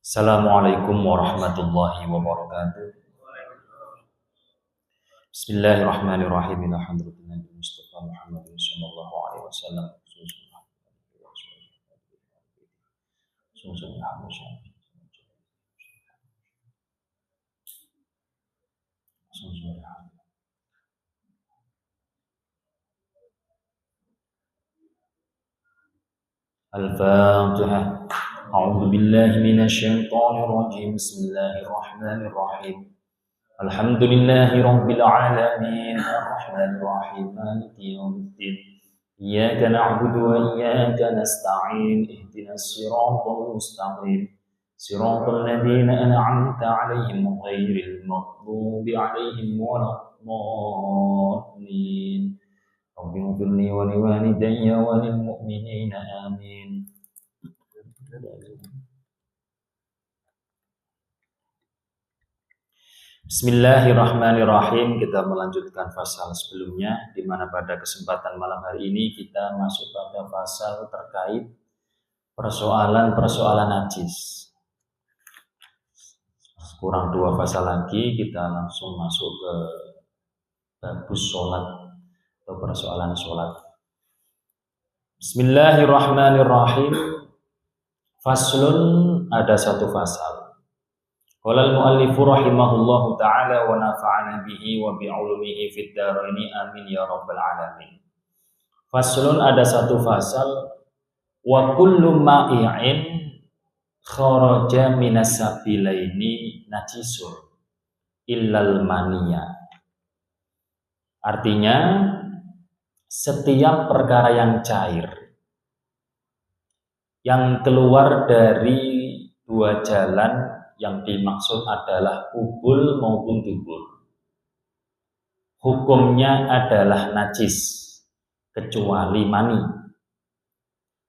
Assalamualaikum warahmatullahi wabarakatuh. Bismillahirrahmanirrahim. Alhamdulillah Mustafa Muhammad sallallahu alaihi wasallam. Al-Fatihah. A'udzu billahi minasyaitonir rajim. Bismillahirrahmanirrahim. Alhamdulillahi rabbil alamin. Arrahmanir rahim. Maliki yaumiddin. Iyyaka na'budu wa iyyaka nasta'in. Ihdinas siratal mustaqim. Siratal ladzina an'amta 'alaihim ghairil maghdubi 'alaihim waladdallin. Rabbi ighfirli wa liwalidayya wa lil mu'minina amin. Bismillahirrahmanirrahim. Kita melanjutkan pasal sebelumnya, di mana pada kesempatan malam hari ini kita masuk pada pasal terkait persoalan-persoalan najis. Kurang 2 pasal lagi kita langsung masuk ke babus sholat atau persoalan sholat. Bismillahirrahmanirrahim. Faslun, ada satu fasal. Qala al-muallifu rahimahullahu ta'ala wa nafa'ana bihi wa bi'ulumihi fid dharaini amin ya rabbal alamin. Faslun, ada satu fasal. Wa kullu ma'i'in kharaja minas sabilaini najisun illal maniya. Artinya, setiap perkara yang cair yang keluar dari 2 jalan yang dimaksud adalah kubul maupun dubur, hukumnya adalah najis kecuali mani.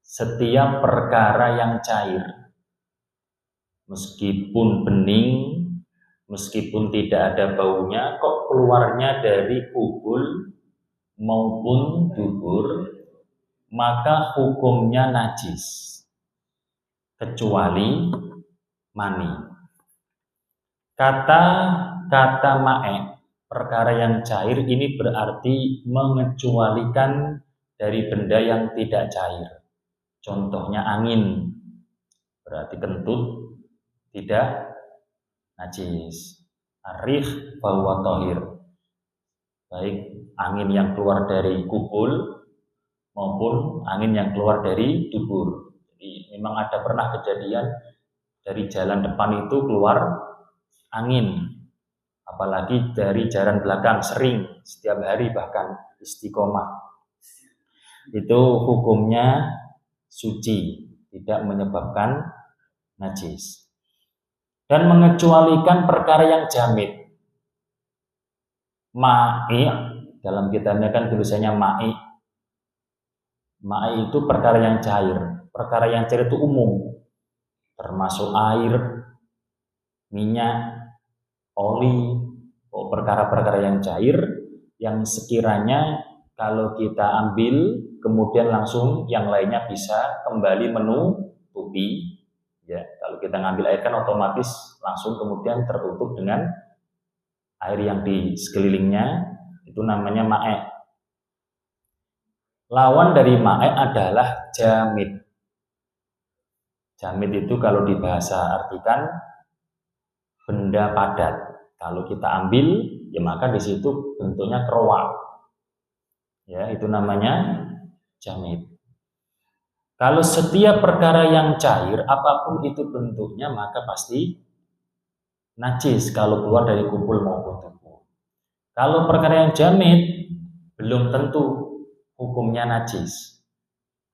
Setiap perkara yang cair, meskipun bening, meskipun tidak ada baunya, kok keluarnya dari kubul maupun dubur, maka hukumnya najis kecuali mani. Kata ma'e, perkara yang cair, ini berarti mengecualikan dari benda yang tidak cair. Contohnya angin, berarti kentut tidak najis. Arih bahwa tohir, baik angin yang keluar dari kubul maupun angin yang keluar dari dubur. Jadi memang ada pernah kejadian dari jalan depan itu keluar angin, apalagi dari jalan belakang, sering, setiap hari bahkan istiqomah. Itu hukumnya suci, tidak menyebabkan najis. Dan mengecualikan perkara yang jamid. Ma'i, dalam kitabnya kan tulisannya ma'i. Ma'i itu perkara yang cair. Perkara yang cair itu umum, termasuk air, minyak, oli, perkara-perkara yang cair yang sekiranya kalau kita ambil kemudian langsung yang lainnya bisa kembali menutupi. Ya, kalau kita ngambil air kan otomatis langsung kemudian tertutup dengan air yang di sekelilingnya, itu namanya ma'e. Lawan dari ma'e adalah jamid. Jamid itu kalau di bahasa artikan benda padat. Kalau kita ambil, ya maka di situ bentuknya keroak. Ya, itu namanya jamid. Kalau setiap perkara yang cair, apapun itu bentuknya, maka pasti najis kalau keluar dari kubul maupun dubur. Kalau perkara yang jamid, belum tentu hukumnya najis.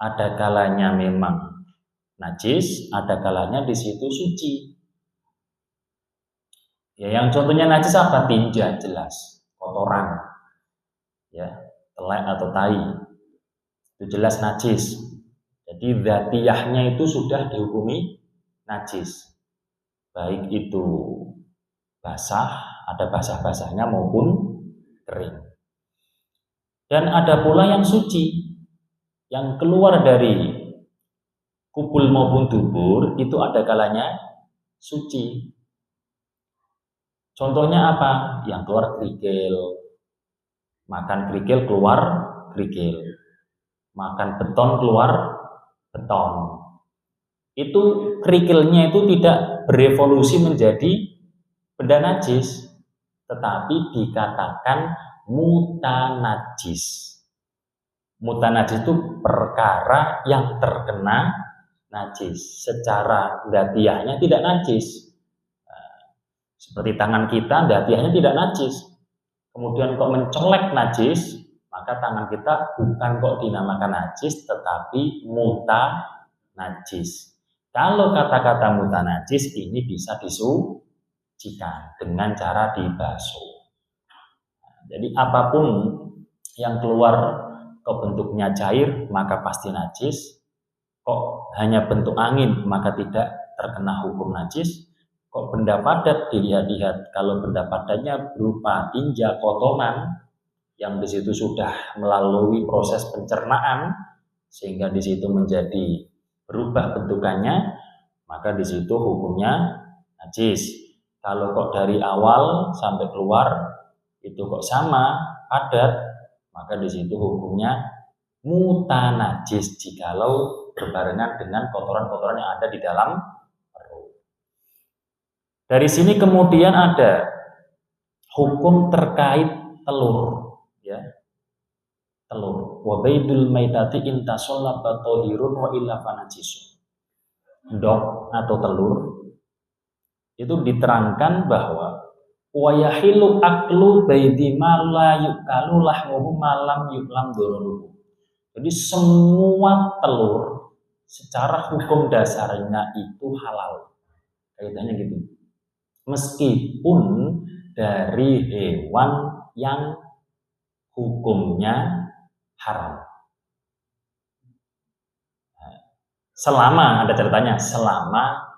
Ada kalanya memang najis, ada kalanya di situ suci. Ya, yang contohnya najis apa? Tinja, jelas, kotoran, ya, telek atau tai, itu jelas najis. Jadi dzatiyahnya itu sudah dihukumi najis, baik itu basah, ada basah-basahnya maupun kering. Dan ada pula yang suci, yang keluar dari kubul maupun dubur itu ada kalanya suci. Contohnya apa? Yang keluar kerikil, makan kerikil keluar kerikil, makan beton keluar beton. Itu kerikilnya itu tidak berevolusi menjadi benda najis, tetapi dikatakan mutanajis. Mutanajis itu perkara yang terkena najis. Secara dzatiyahnya tidak najis. Seperti tangan kita, dzatiyahnya tidak najis. Kemudian kok mencolek najis, maka tangan kita bukan kok dinamakan najis, tetapi mutanajis. Kalau kata-kata mutanajis ini bisa disucikan dengan cara dibasuh. Jadi apapun yang keluar kok bentuknya cair, maka pasti najis. Kok hanya bentuk angin, maka tidak terkena hukum najis. Kok benda padat, dilihat-lihat kalau benda padatnya berupa tinja, kotoran, yang di situ sudah melalui proses pencernaan, sehingga di situ menjadi berubah bentukannya, maka di situ hukumnya najis. Kalau kok dari awal sampai keluar itu kok sama, padat, maka di situ hukumnya mutanajis jikalau berbarengan dengan kotoran-kotoran yang ada di dalam perut. Dari sini kemudian ada hukum terkait telur, ya. Telur. Wa baidul maitati intasalla batahirun wa illa fanajisun. Dok atau telur itu diterangkan bahwa wa yahilu aklu baidi ma la yukalu lahmuhu malam yuklam dororuhu. Jadi semua telur secara hukum dasarnya itu halal. Kaitannya gitu. Meskipun dari hewan yang hukumnya haram. Selama, ada ceritanya, selama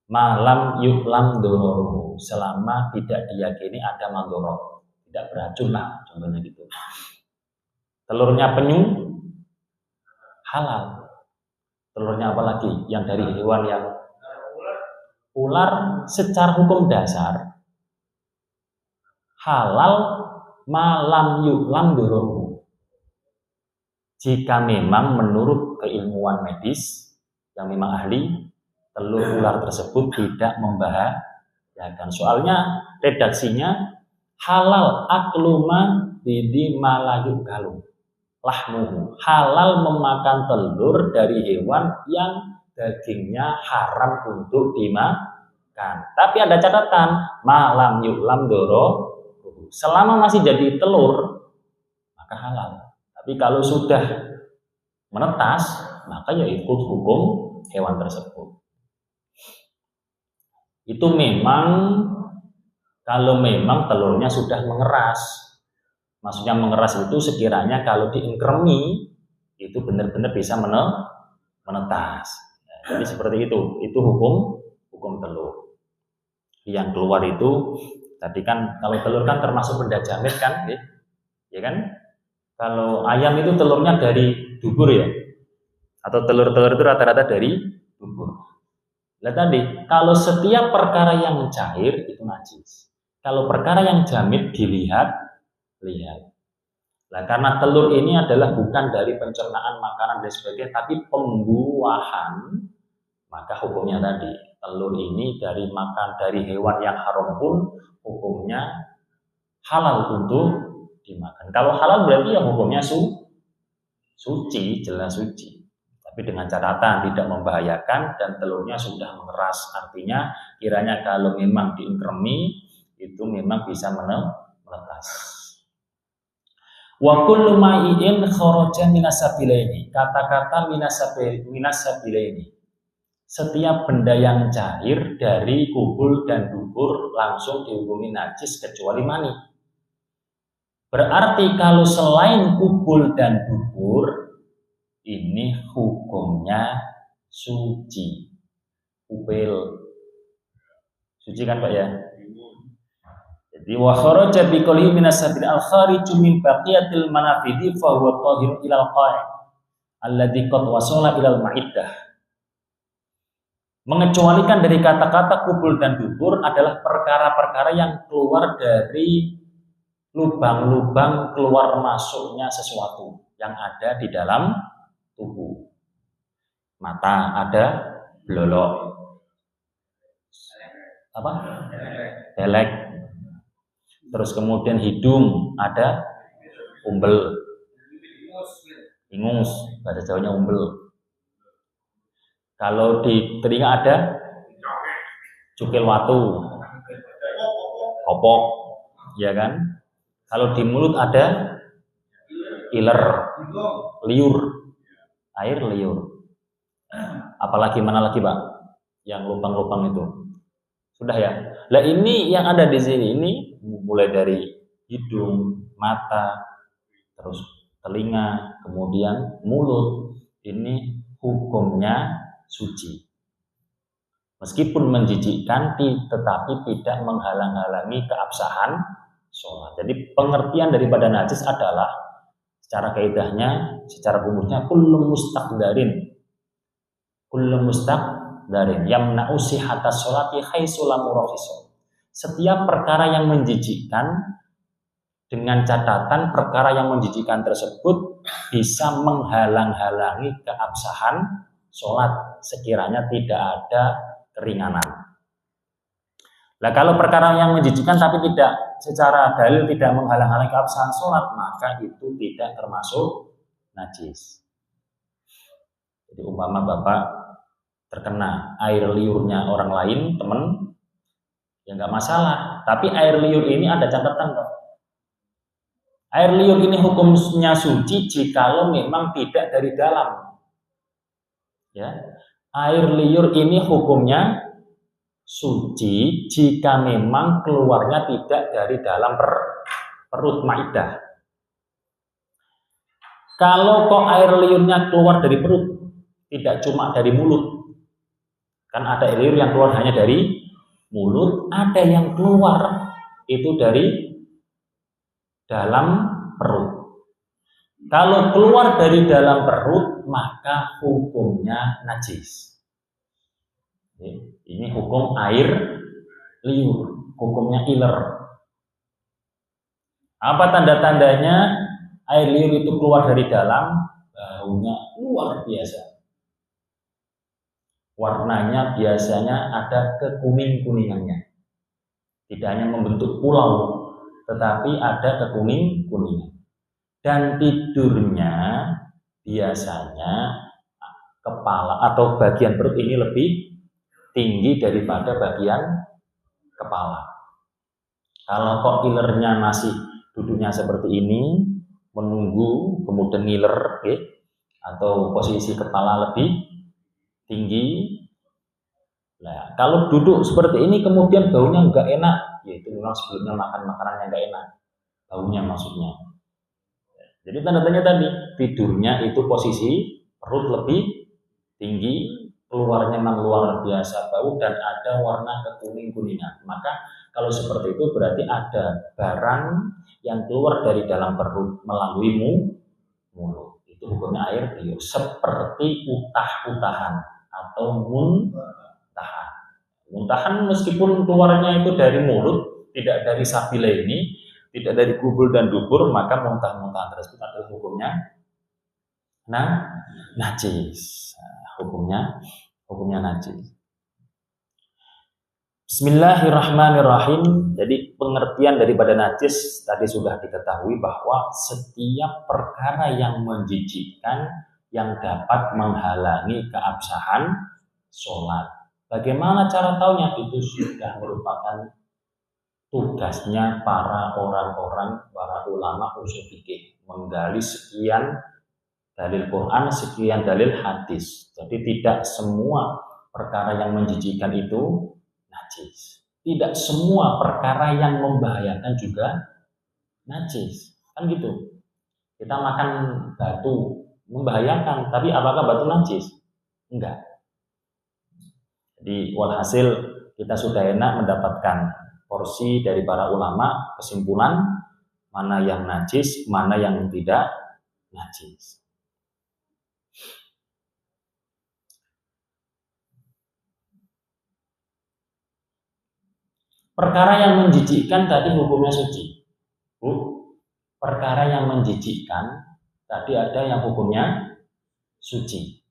malam yuklam dororuhu, selama tidak diyakini ada mandorot, tidak beracun lah, contohnya gitu. Telurnya penyu halal. Telurnya apa lagi? Yang dari hewan yang ular secara hukum dasar halal malam yuklam dororuhu. Jika memang menurut keilmuan medis yang memang ahli, telur ular tersebut tidak membahayakan. Soalnya redaksinya halal akluma bidi malayu galuh lahmuhu, halal memakan telur dari hewan yang dagingnya haram untuk dimakan. Tapi ada catatan, malam yuklam doro, selama masih jadi telur maka halal. Tapi kalau sudah menetas, maka ya ikut hukum hewan tersebut. Itu memang kalau memang telurnya sudah mengeras. Maksudnya mengeras itu sekiranya kalau diingkremi itu benar-benar bisa menetas. Jadi seperti itu hukum telur. Yang keluar itu tadi kan kalau telur kan termasuk benda jamit kan, ya kan? Kalau ayam itu telurnya dari dubur ya, atau telur-telur itu rata-rata dari dubur. Lihat tadi, kalau setiap perkara yang cair itu najis. Kalau perkara yang jamit dilihat. Nah, karena telur ini adalah bukan dari pencernaan makanan dan sebagainya, tapi pembuahan, maka hukumnya tadi telur ini dari makan dari hewan yang haram pun hukumnya halal untuk dimakan. Kalau halal berarti ya hukumnya suci, jelas suci. Tapi dengan catatan tidak membahayakan dan telurnya sudah mengeras. Artinya kiranya kalau memang diingkremi itu memang bisa menetas. Wa kullu ma'in kharaja minasabilaini. Kata-kata minasabilaini. Setiap benda yang cair dari kubul dan dubur langsung dihukumi najis kecuali mani. Berarti kalau selain kubul dan dubur ini hukumnya suci. Upil. Suci kan Pak ya? Jadi wa kharaja bi qawli minasabil al-khariju min baqiyatil manafidi fa huwa tahir ilal qa'i alladzi qad wasala ilal ma'iddah. Mengecualikan dari kata-kata kubul dan dubur adalah perkara-perkara yang keluar dari lubang-lubang keluar masuknya sesuatu yang ada di dalam tubuh. Mata ada blolok. Apa? Belek. Terus kemudian hidung ada umbel, ingus, bahasa Jawanya umbel. Kalau di telinga ada cukil watu, kopok, ya kan? Kalau di mulut ada iler, liur, air liur. Apalagi mana lagi Pak? Yang lubang-lubang itu. Sudah ya? Lah ini yang ada di sini ini mulai dari hidung, mata, terus telinga, kemudian mulut, ini hukumnya suci. Meskipun menjijikkan, tetapi tidak menghalang-halangi keabsahan sholat. Jadi pengertian daripada najis adalah secara kaidahnya, secara rumusnya kullu mustaqdarin yamna'u sihhatas sholati haitsu lam murakhis. Setiap perkara yang menjijikkan dengan catatan perkara yang menjijikkan tersebut bisa menghalang-halangi keabsahan sholat sekiranya tidak ada keringanan. Nah kalau perkara yang menjijikkan tapi tidak secara dalil tidak menghalang-halangi keabsahan sholat, maka itu tidak termasuk najis. Jadi umpama Bapak terkena air liurnya orang lain, teman, ya nggak masalah. Tapi air liur ini ada catatan Pak. Air liur ini hukumnya suci jikalau memang tidak dari dalam. Ya, air liur ini hukumnya suci jika memang keluarnya tidak dari dalam perut maidah. Kalau kok air liurnya keluar dari perut, tidak cuma dari mulut. Kan ada air liur yang keluar hanya dari mulut, ada yang keluar itu dari dalam perut. Kalau keluar dari dalam perut, maka hukumnya najis. Ini hukum air liur, hukumnya iler. Apa tanda-tandanya air liur itu keluar dari dalam? Baunya luar biasa. Warnanya biasanya ada kekuning-kuningannya. Tidak hanya membentuk pulau, tetapi ada kekuning-kuningan. Dan tidurnya biasanya kepala atau bagian perut ini lebih tinggi daripada bagian kepala. Kalau kok ilernya masih duduknya seperti ini, menunggu, kemudian ngiler, atau posisi kepala lebih tinggi. Nah, kalau duduk seperti ini kemudian baunya nggak enak, yaitu memang sebelumnya makan makanan yang nggak enak, baunya maksudnya. Jadi tanda-tanda tadi tidurnya itu posisi perut lebih tinggi, keluarnya memang luar biasa bau dan ada warna kekuning-kuningan. Maka kalau seperti itu berarti ada barang yang keluar dari dalam perut melalui mulut. Itu hukumnya air liur seperti utah-utahan atau muntahan. Muntahan meskipun keluarnya itu dari mulut, tidak dari sabila ini, tidak dari kubul dan dubur, maka muntah-muntahan tersebut adalah hukumnya najis. Hukumnya najis. Bismillahirrahmanirrahim. Jadi pengertian daripada najis tadi sudah diketahui bahwa setiap perkara yang menjijikkan yang dapat menghalangi keabsahan sholat. Bagaimana cara taunya? Itu sudah merupakan tugasnya para ulama usul fikih menggali sekian dalil Quran, sekian dalil hadis. Jadi tidak semua perkara yang menjijikkan itu najis. Tidak semua perkara yang membahayakan juga najis. Kan gitu. Kita makan batu membahayakan, tapi apakah batu najis? Enggak. Jadi walhasil kita sudah enak mendapatkan porsi dari para ulama, kesimpulan mana yang najis, mana yang tidak najis. Perkara yang menjijikkan tadi hukumnya suci. Perkara yang menjijikkan tadi ada yang hukumnya suci.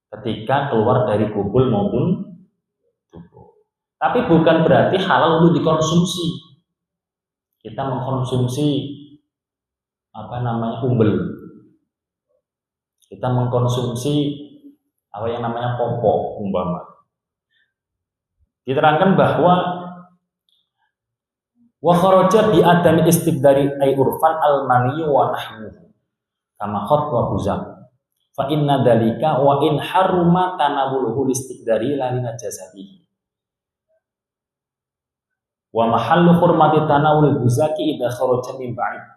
Ketika keluar dari kubul maupun tubuh. Tapi bukan berarti halal untuk dikonsumsi. Kita mengkonsumsi umbel. Kita mengkonsumsi apa yang namanya popok umpama. Diterangkan bahwa wa kharaja bi adami istibdari ay urfan al maniyyu wa nahmuhu kama khat wa buzaq fa inna dalika wa in haruma tanawuluhu istibdari la linajasatihi wa mahallu hurmati tanawul buzaqi idza kharaja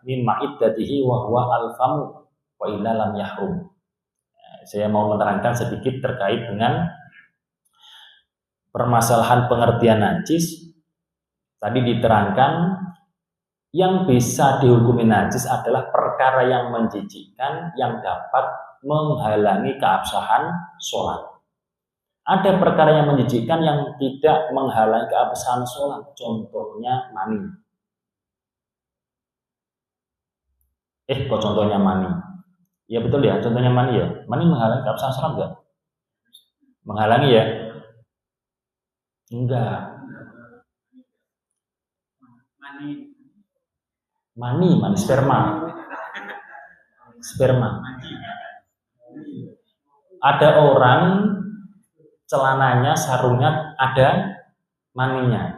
min ma'iddatihi wa huwa al famu wa illa lam yahrum. Saya mau menerangkan sedikit terkait dengan permasalahan pengertian najis. Tadi diterangkan yang bisa dihukumi najis adalah perkara yang menjijikkan yang dapat menghalangi keabsahan sholat. Ada perkara yang menjijikkan yang tidak menghalangi keabsahan sholat. Contohnya mani. Kok contohnya mani? Ya betul ya, contohnya mani ya. Mani menghalangi keabsahan sholat enggak? Menghalangi ya? Enggak. Mani sperma. Ada orang celananya, sarungnya ada maninya.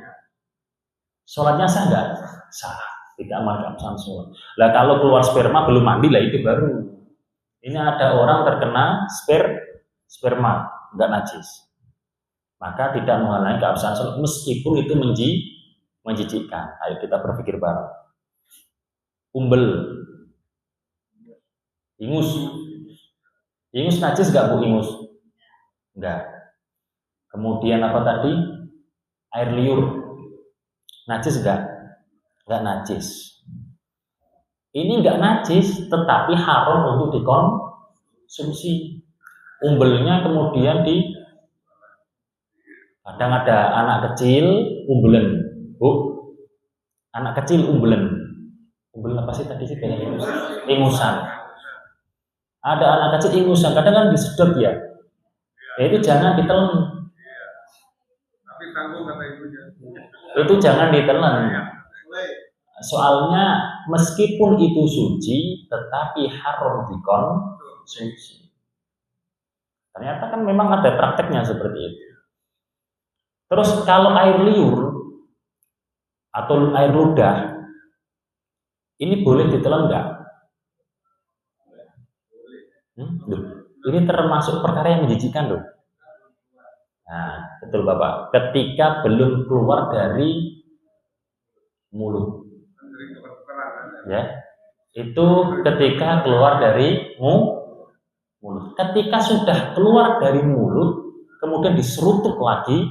Sholatnya sah enggak? Sah. Tidak menghalangi keabsahan sholat. Lah kalau keluar sperma belum mandi lah itu baru. Ini ada orang terkena sperma, enggak najis. Maka tidak menghalangi keabsahan sholat meskipun itu menjijikkan. Ayo kita berpikir bareng. Umbel, ingus najis enggak Bu ingus? Enggak. Kemudian apa tadi? Air liur, najis enggak? Enggak najis. Ini enggak najis, tetapi haram untuk dikonsumsi. Umbelnya kemudian kadang ada anak kecil umbelen, Bu. Anak kecil umbelen apa sih tadi sih kayaknya ingusan. Ada anak kecil ingusan, kadang kan disedot ya. Itu jangan ditelan. Tapi tanggung kata ibunya. Itu jangan ditelan. Soalnya meskipun itu suci, tetapi haram dikonsumsi. Ternyata kan memang ada prakteknya seperti itu. Terus kalau air liur atau air ludah ini boleh ditelan enggak? Ini termasuk perkara yang menjijikkan loh. Nah, betul Bapak. Ketika belum keluar dari mulut, ya, itu ketika keluar dari mulut. Ketika sudah keluar dari mulut, kemudian diseruput lagi.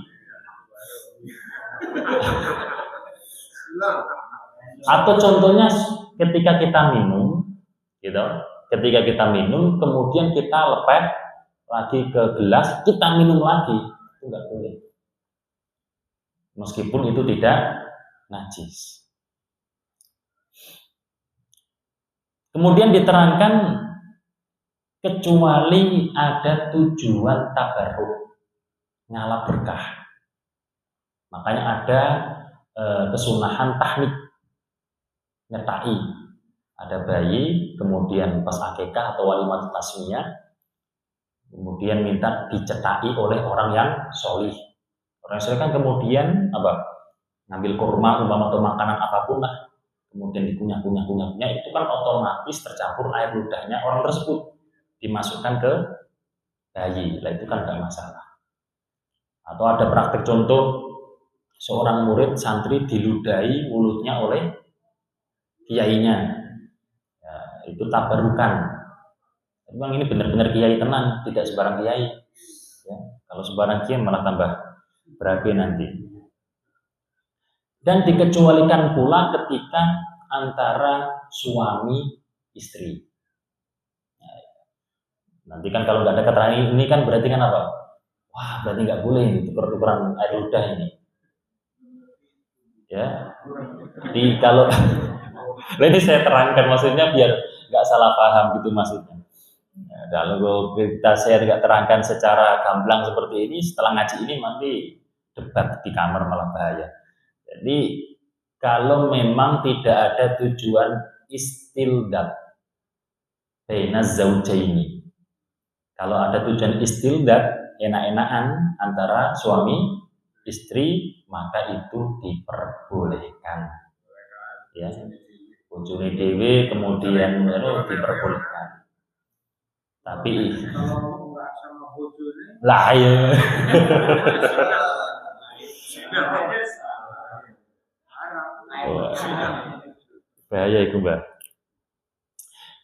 Atau contohnya ketika kita minum, gitu. Ketika kita minum, kemudian kita lepeh lagi ke gelas, kita minum lagi, itu enggak boleh. Meskipun itu tidak najis. Kemudian diterangkan kecuali ada tujuan tabarruk, ngalap berkah. Makanya ada kesunahan tahnik, nyetai. Ada bayi, kemudian pas akikah atau walimat tasmiyah, kemudian minta dicetai oleh orang yang sholih. Orang yang sholih kan kemudian apa? Ngambil kurma, umpama atau makanan apapun lah, kemudian dikunyah, itu kan otomatis tercampur air ludahnya orang tersebut, dimasukkan ke bayi, lah itu kan nggak masalah. Atau ada praktek contoh seorang murid santri diludahi mulutnya oleh kiainya, ya, itu tabarukan. Memang ini benar-benar kiai tenan, tidak sembarang kiai. Ya, kalau sembarang kiai malah tambah berabe nanti. Dan dikecualikan pula ketika antara suami istri. Nanti kan kalau nggak ada keterangan ini kan berarti kan apa? Wah, berarti nggak boleh ini tuker-tukeran air ludah ini. Ya, jadi kalau ini saya terangkan maksudnya biar nggak salah paham gitu maksudnya. Ya, kalau saya tidak terangkan secara gamblang seperti ini, setelah ngaji ini nanti debat di kamar malah bahaya. Jadi kalau memang tidak ada tujuan istildat baina zaujaini, kalau ada tujuan istildat enak-enakan antara suami istri, maka itu diperbolehkan. Ya, bojone dhewe kemudian diperbolehkan. Tapi lah ya. Bahaya itu, Mbak.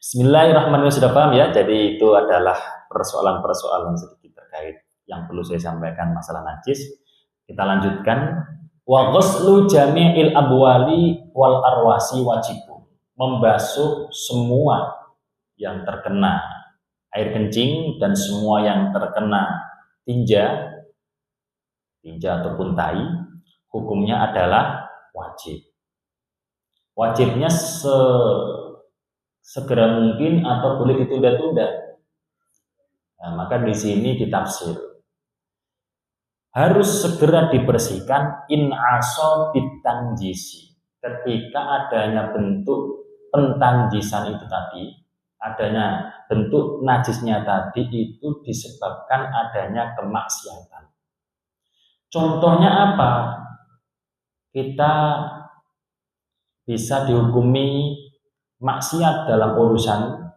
Bismillahirrahmanirrahim, sudah paham ya? Jadi itu adalah persoalan-persoalan sedikit terkait yang perlu saya sampaikan masalah najis. Kita lanjutkan. Wa ghuslu jami'il abwali wal arwasi wajibun. Membasuh semua yang terkena air kencing dan semua yang terkena tinja ataupun tai, hukumnya adalah wajib. Wajibnya segera mungkin atau boleh ditunda-tunda. Nah, maka di sini ditafsir harus segera dibersihkan in aso bitanjisi, ketika adanya bentuk pentanjisan itu tadi, adanya bentuk najisnya tadi itu disebabkan adanya kemaksiatan. Contohnya apa? Kita bisa dihukumi maksiat dalam urusan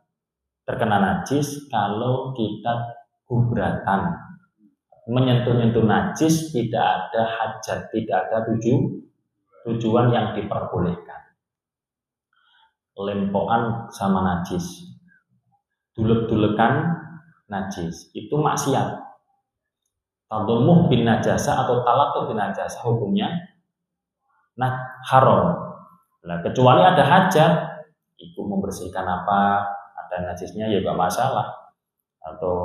terkena najis kalau kita gubratan, menyentuh-nyentuh najis, tidak ada hajat, tidak ada tujuan yang diperbolehkan. Lempokan sama najis, dulek-dulekan najis, itu maksiat. Tadumuh bin najasa atau talatuh bin najasa hukumnya haram. Nah, kecuali ada hajat, itu membersihkan apa, ada najisnya ya gak masalah. Atau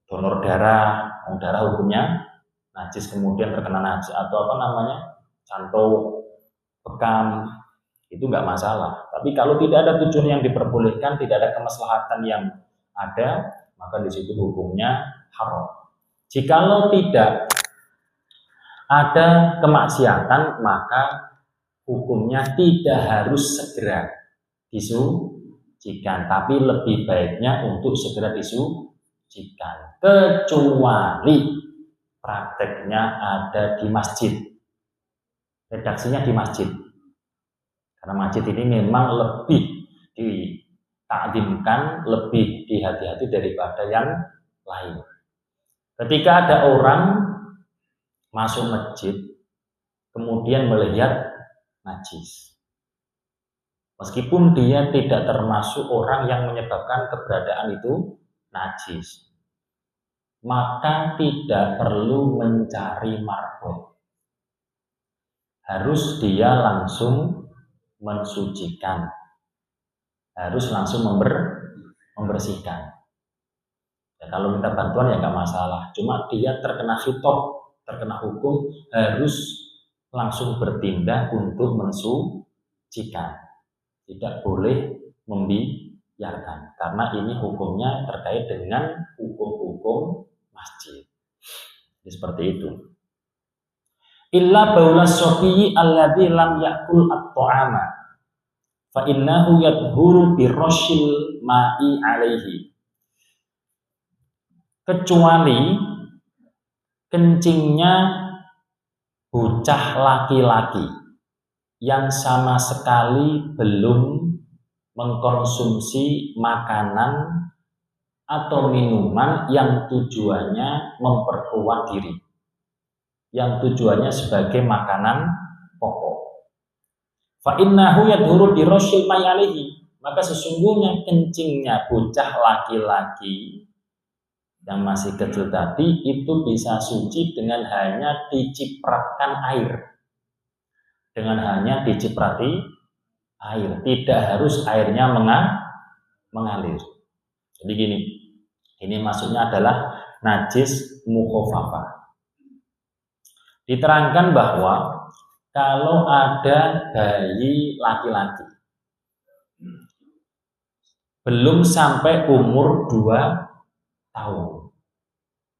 donor darah hukumnya najis kemudian terkena najis, atau apa namanya, cantuk, bekam, itu nggak masalah. Tapi kalau tidak ada tujuan yang diperbolehkan, tidak ada kemaslahatan yang ada, maka di situ hukumnya haram. Jikalau tidak ada kemaksiatan, maka hukumnya tidak harus segera disucikan, tapi lebih baiknya untuk segera disucikan, kecuali prakteknya ada di masjid, redaksinya di masjid. Karena masjid ini memang lebih ditakdimkan, lebih dihati-hati daripada yang lain. Ketika ada orang masuk masjid, kemudian melihat najis, meskipun dia tidak termasuk orang yang menyebabkan keberadaan itu najis, maka tidak perlu mencari marbot. Harus dia langsung mensucikan, harus langsung membersihkan. Ya, kalau minta bantuan ya nggak masalah, cuma dia terkena khitab, terkena hukum, harus langsung bertindak untuk mensucikan, tidak boleh membiarkan, karena ini hukumnya terkait dengan hukum-hukum masjid. Jadi seperti itu. Illa baulas sofiyi alladzi lam yakul at-ta'ama fa innahu yadhuru birroshil ma'i alaihi, kecuali kencingnya bocah laki-laki yang sama sekali belum mengkonsumsi makanan atau minuman yang tujuannya memperkuat diri, yang tujuannya sebagai makanan pokok. Fa innahu yadhuru bi rasyil mayalihi, maka sesungguhnya kencingnya bocah laki-laki yang masih kecil tadi itu bisa suci dengan hanya dicipratkan air. Dengan hanya diciprati air, tidak harus airnya mengalir. Jadi gini, ini maksudnya adalah najis mukhafafah. Diterangkan bahwa kalau ada bayi laki-laki belum sampai umur 2 tahun,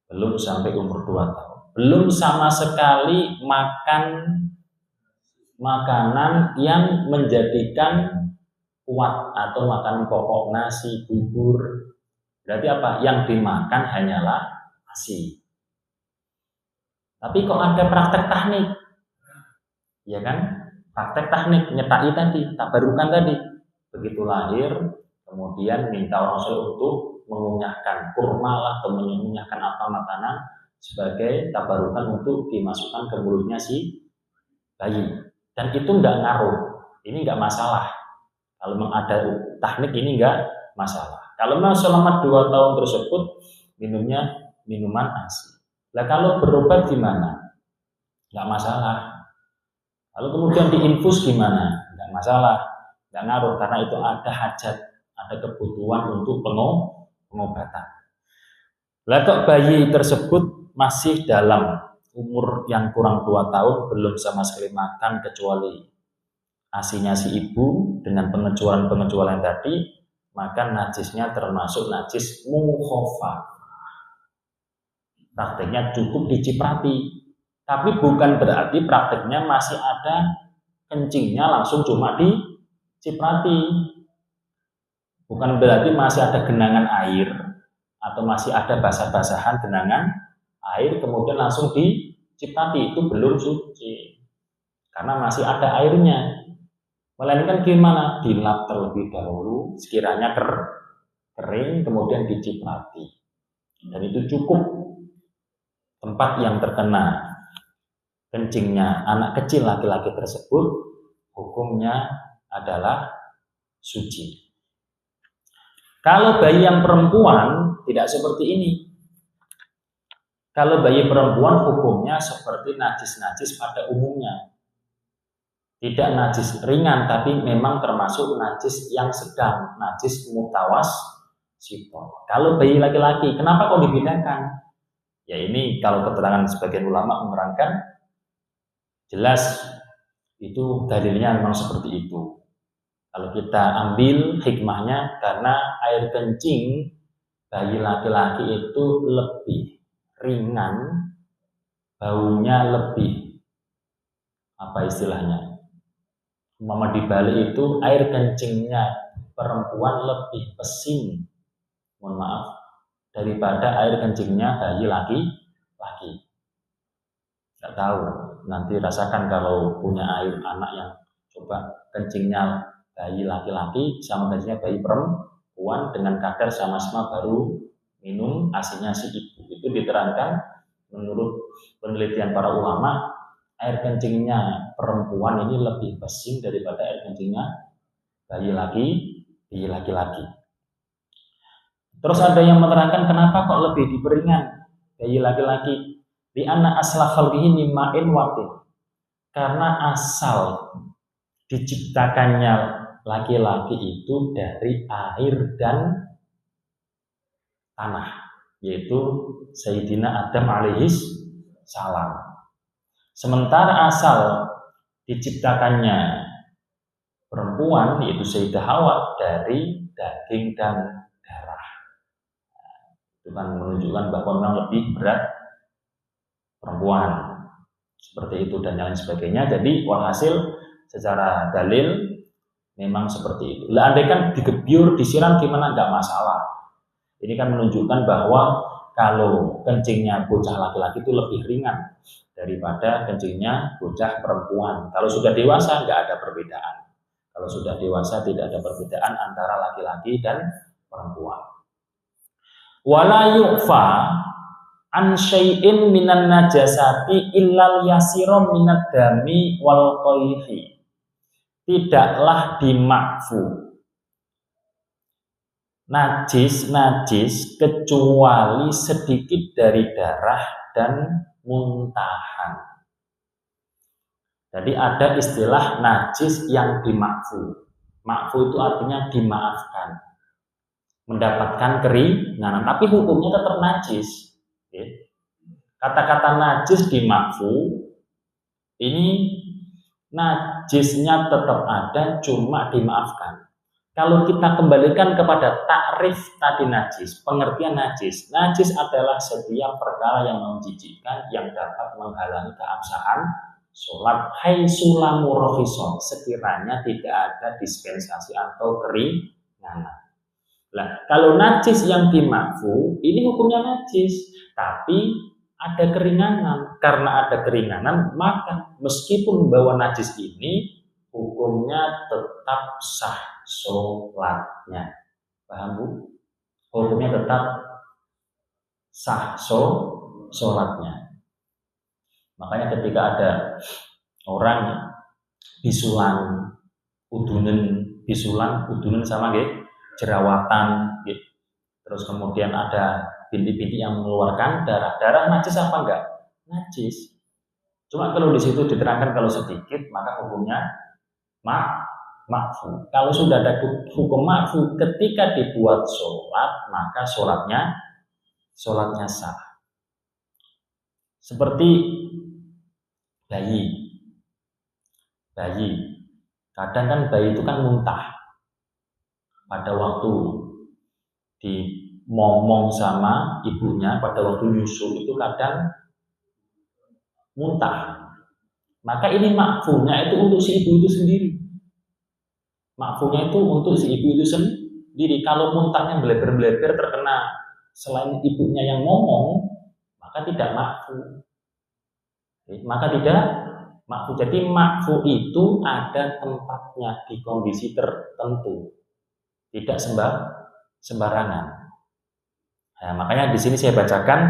belum sampai umur 2 tahun, belum sama sekali makan makanan yang menjadikan kuat atau makanan pokok, nasi, bubur. Berarti apa? Yang dimakan hanyalah nasi. Tapi kok ada praktek teknik, ya kan? Praktek teknik nyetaki tadi, tabarukan tadi. Begitu lahir, kemudian minta orang soleh untuk mengunyahkan kurma lah atau mengunyahkan apa makanan sebagai tabarukan untuk dimasukkan ke mulutnya si bayi. Dan itu enggak ngaruh, ini enggak masalah. Kalau memang ada teknik ini enggak masalah. Kalau memang selama 2 tahun tersebut minumnya minuman ASI. Lah kalau berobat gimana? Enggak masalah. Lalu kemudian diinfus gimana? Enggak masalah, enggak ngaruh karena itu ada hajat, ada kebutuhan untuk pengobatan. Lah kok bayi tersebut masih dalam umur yang kurang 2 tahun, belum sama sekali makan kecuali asinya si ibu dengan pengecualian tadi, maka najisnya termasuk najis mukhafafah. Prakteknya cukup diciprati, tapi bukan berarti prakteknya masih ada kencingnya langsung cuma diciprati. Bukan berarti masih ada genangan air atau masih ada basah-basahan genangan air kemudian langsung diciprati, itu belum suci karena masih ada airnya. Melainkan gimana? Dilap terlebih dahulu sekiranya kering kemudian diciprati, dan itu cukup. Tempat yang terkena kencingnya anak kecil laki-laki tersebut hukumnya adalah suci. Kalau bayi yang perempuan tidak seperti ini. Kalau bayi perempuan hukumnya seperti najis-najis pada umumnya. Tidak najis ringan, tapi memang termasuk najis yang sedang, najis mutawassithah. Kalau bayi laki-laki, kenapa kok dibedakan? Ya ini kalau keterangan sebagian ulama menerangkan jelas itu dalilnya memang seperti itu. Kalau kita ambil hikmahnya, karena air kencing bayi laki-laki itu lebih ringan, baunya lebih apa istilahnya? Mama dibalik itu air kencingnya perempuan lebih pesin, mohon maaf, daripada air kencingnya bayi laki-laki. Nggak tahu, nanti rasakan kalau punya air anak yang coba kencingnya bayi laki-laki sama kencingnya bayi perempuan dengan kadar sama-sama baru minum asinya si ibu. Itu diterangkan menurut penelitian para ulama, air kencingnya perempuan ini lebih pesin daripada air kencingnya bayi laki-laki. Terus ada yang menerangkan kenapa kok lebih diperingan bayi laki-laki? Di anna asla khalqihi min ma'in watin. Karena asal diciptakannya laki-laki itu dari air dan tanah, yaitu Sayyidina Adam alaihis salam. Sementara asal diciptakannya perempuan yaitu Sayyidah Hawa dari daging dan darah. Itu kan menunjukkan bahwa memang lebih berat perempuan seperti itu dan lain sebagainya. Jadi walhasil secara dalil memang seperti itu. Lah andai kan digebyur, disiram gimana? Enggak masalah. Ini kan menunjukkan bahwa kalau kencingnya bocah laki-laki itu lebih ringan daripada kencingnya bocah perempuan. Kalau sudah dewasa nggak ada perbedaan. Kalau sudah dewasa tidak ada perbedaan antara laki-laki dan perempuan. Wala yu'fa an syai'in minan najasati illal yasirum minad dami wal qayhi. Tidaklah dimakfu najis kecuali sedikit dari darah dan muntahan. Jadi ada istilah najis yang dimakfu. Makfu itu artinya dimaafkan, mendapatkan keringanan, tapi hukumnya tetap najis. Kata-kata najis dimakfu, ini najisnya tetap ada, cuma dimaafkan. Kalau kita kembalikan kepada takrif tadi najis, pengertian najis adalah setiap perkara yang menjijikkan yang dapat menghalangi keabsahan sholat. Hai sulamu rohison, sekiranya tidak ada dispensasi atau keringanan. Nah, kalau najis yang dimakfu, ini hukumnya najis, tapi ada keringanan. Karena ada keringanan, maka meskipun bawa najis ini, hukumnya tetap sah sholatnya. Paham Bu? Hukumnya tetap sah sholatnya. Makanya ketika ada orang bisulan udunan sama jerawatan, terus kemudian ada bintik-bintik yang mengeluarkan darah najis apa enggak? Najis. Cuma kalau di situ diterangkan kalau sedikit maka hukumnya makfu. Kalau sudah ada hukum makfu ketika dibuat sholat maka sholatnya sah. Seperti bayi. Kadang kan bayi itu kan muntah. Pada waktu dimomong sama ibunya, pada waktu nyusu itu kadang muntah. Maka ini makfunya itu untuk si ibu itu sendiri. Makfunya itu untuk si ibu itu sendiri. Kalau muntahnya melebar-melebar terkena selain ibunya yang ngomong, maka tidak makfu. Jadi makfu itu ada tempatnya di kondisi tertentu. Tidak sembarangan. Nah, makanya di sini saya bacakan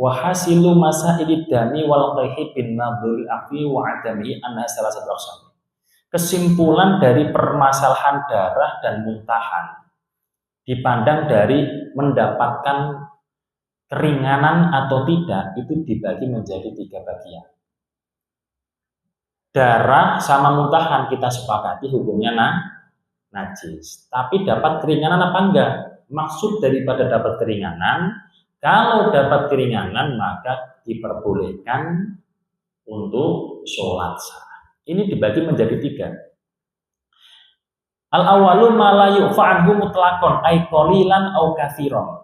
wahasilu masailid dami wal qayhi bin nadhuril afi wa adami anna salah satu aqsam. Kesimpulan dari permasalahan darah dan muntahan dipandang dari mendapatkan keringanan atau tidak itu dibagi menjadi 3 bagian. Darah sama muntahan kita sepakati hukumnya najis. Tapi dapat keringanan apa enggak? Maksud daripada dapat keringanan, kalau dapat keringanan maka diperbolehkan untuk sholat sah. Ini dibagi menjadi 3. Al-awalu ma la yu'fa anhu mutlaqan ay qalilan aw katsiran.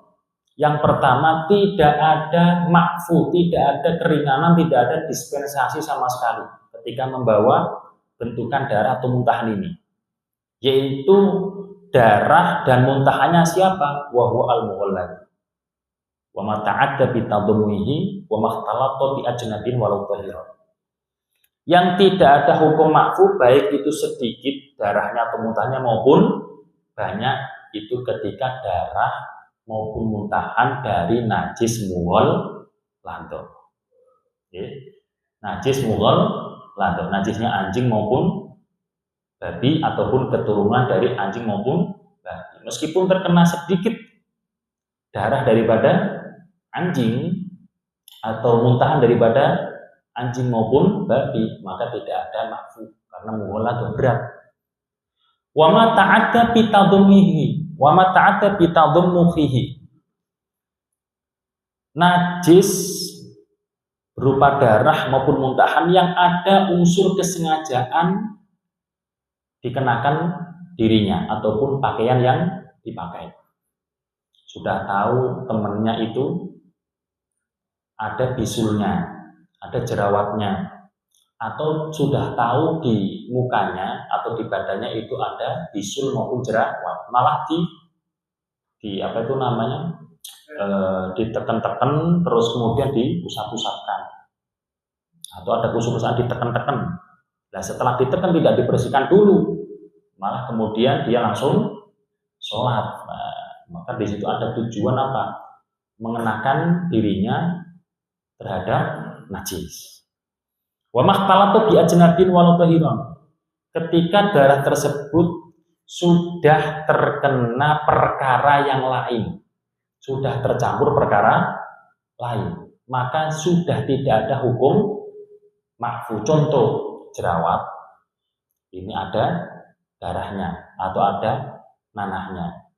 Yang pertama, tidak ada makfu, tidak ada keringanan, tidak ada dispensasi sama sekali ketika membawa bentukan darah atau muntahan ini. Yaitu darah dan muntahannya siapa? Wa huwa al-mughallad. Wa ma ta'adda bi tadmuhi wa ma ikhtalatta bi ajnabin walau tahiran. Yang tidak ada hukum makfu baik itu sedikit darahnya atau muntahannya maupun banyak itu ketika darah maupun muntahan dari najis mughalladh. Najis mughalladh, najisnya anjing maupun babi ataupun keturunan dari anjing maupun babi. Meskipun terkena sedikit darah daripada anjing atau muntahan daripada anjing maupun babi, maka tidak ada makfu karena mughalladh berat. Wa ma ta'adda bi tadmuhi wa ma ta'adda bi tadmuhi. Najis berupa darah maupun muntahan yang ada unsur kesengajaan dikenakan dirinya ataupun pakaian yang dipakai. Sudah tahu temannya itu ada bisulnya, ada jerawatnya, atau sudah tahu di mukanya atau di badannya itu ada bisul maupun jerawat, malah di apa itu namanya ditekan-tekan terus kemudian dipusat-pusatkan, atau ada kusuk-kusukan ditekan-tekan. Nah setelah ditekan tidak dibersihkan dulu, malah kemudian dia langsung sholat. Nah, maka di situ ada tujuan apa? Mengenakan dirinya terhadap najis. Wa makhtalatu bi ajnabin walau tahiran. Ketika darah tersebut sudah terkena perkara yang lain, sudah tercampur perkara lain, maka sudah tidak ada hukum makfu. Contoh jerawat, ini ada darahnya atau ada nanahnya.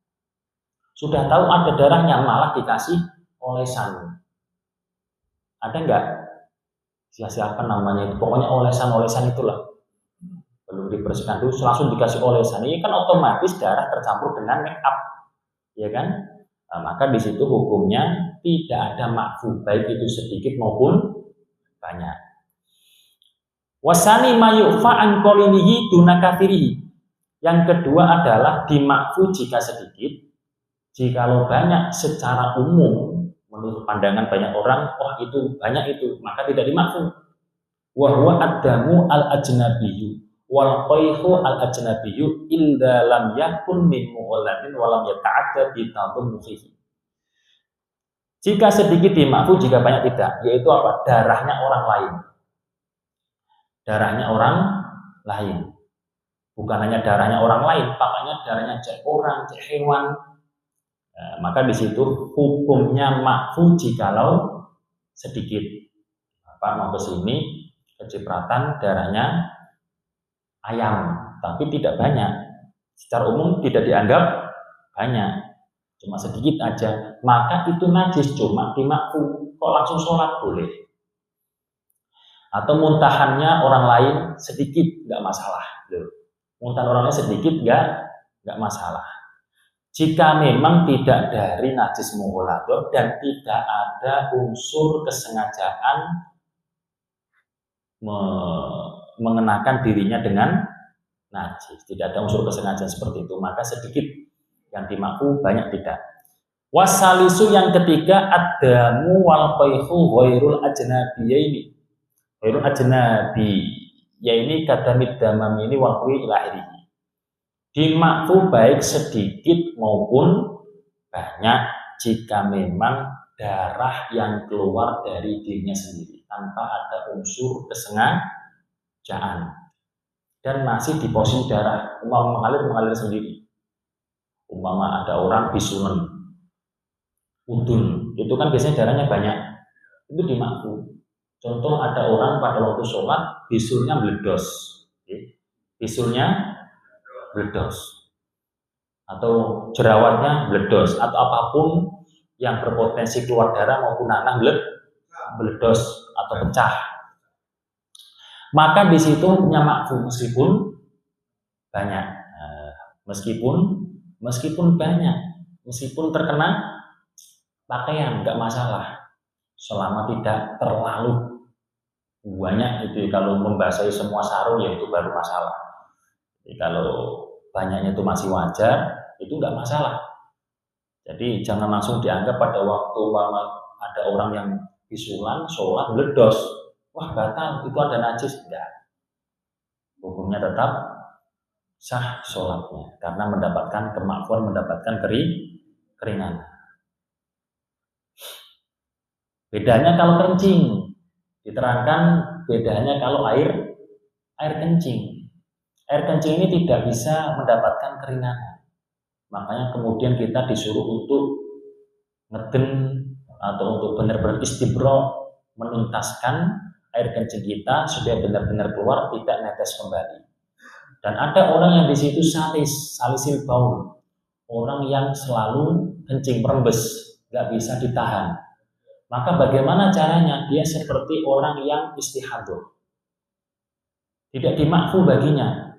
Sudah tahu ada darahnya malah dikasih olesan. Ada enggak? Siapa namanya itu? Pokoknya olesan itulah. Belum dibersihkan dulu langsung dikasih olesan. Ini kan otomatis darah tercampur dengan make up, ya kan? Nah, maka di situ hukumnya tidak ada makfu, baik itu sedikit maupun banyak. Wasani mayufa an qalilihi duna kathirihi. Yang kedua adalah dimakfu jika sedikit, jikalau banyak secara umum menurut pandangan banyak orang, oh itu banyak itu, maka tidak dimakfu. Wa huwa ad-damu al-ajnabiyyu wal qayhu al-ajnabiyyu illa lam yakun min mughalladin wa lam yata'adda bi tadammuhi. Jika sedikit dimakfu, jika banyak tidak, yaitu apa? Darahnya orang lain. Darahnya orang lain. Bukan hanya darahnya orang lain, makanya darahnya cek orang, cek hewan. Nah, maka di situ hukumnya makfu jikalau sedikit. Apa mau ke sini kecipratan darahnya ayam, tapi tidak banyak. Secara umum tidak dianggap banyak, cuma sedikit aja. Maka itu najis, cuma dimakfu. Kok langsung sholat boleh? Atau muntahannya orang lain sedikit, nggak masalah. Muntahan orang lain sedikit, nggak masalah. Jika memang tidak dari najis mughaladah dan tidak ada unsur kesengajaan mengenakan dirinya dengan najis, tidak ada unsur kesengajaan seperti itu, maka sedikit yang dimakfu, banyak tidak. Wasalisu yang ketiga ad-damu wal qayhu ghairul ajnabiyaini. Ghairul ajnabi, yaitu kadamid damam ini wal qwi ila akhirih. Dimakfu baik sedikit maupun banyak jika memang darah yang keluar dari dirinya sendiri tanpa ada unsur kesengajaan dan masih di posisi darah, umpama mengalir sendiri. Umpama ada orang bisulan, udun, itu kan biasanya darahnya banyak, itu dimakfu. Contoh ada orang pada waktu sholat bisulnya meledos, bisulnya meledos, atau jerawatnya meledos, atau apapun yang berpotensi keluar darah maupun nanah meledos atau pecah, maka di situ punya makfu meskipun banyak, meskipun banyak, meskipun terkena pakaian nggak masalah, selama tidak terlalu banyak. Itu kalau membasahi semua sarung ya itu baru masalah. Jadi kalau banyaknya itu masih wajar, itu nggak masalah. Jadi jangan langsung dianggap pada waktu ada orang yang bisulan, sholat, meledos, wah batal, itu ada najis. Enggak. Hukumnya tetap sah sholatnya, karena mendapatkan kemakfuan, mendapatkan keringanan. Bedanya kalau kencing, diterangkan bedanya kalau air kencing. Air kencing ini tidak bisa mendapatkan keringanan. Makanya kemudian kita disuruh untuk ngeden atau untuk benar-benar istibro, menuntaskan air kencing kita supaya benar-benar keluar, tidak netes kembali. Dan ada orang yang di situ salisil baul, orang yang selalu kencing merembes, nggak bisa ditahan. Maka bagaimana caranya? Dia seperti orang yang istihadah, tidak dimakfu baginya.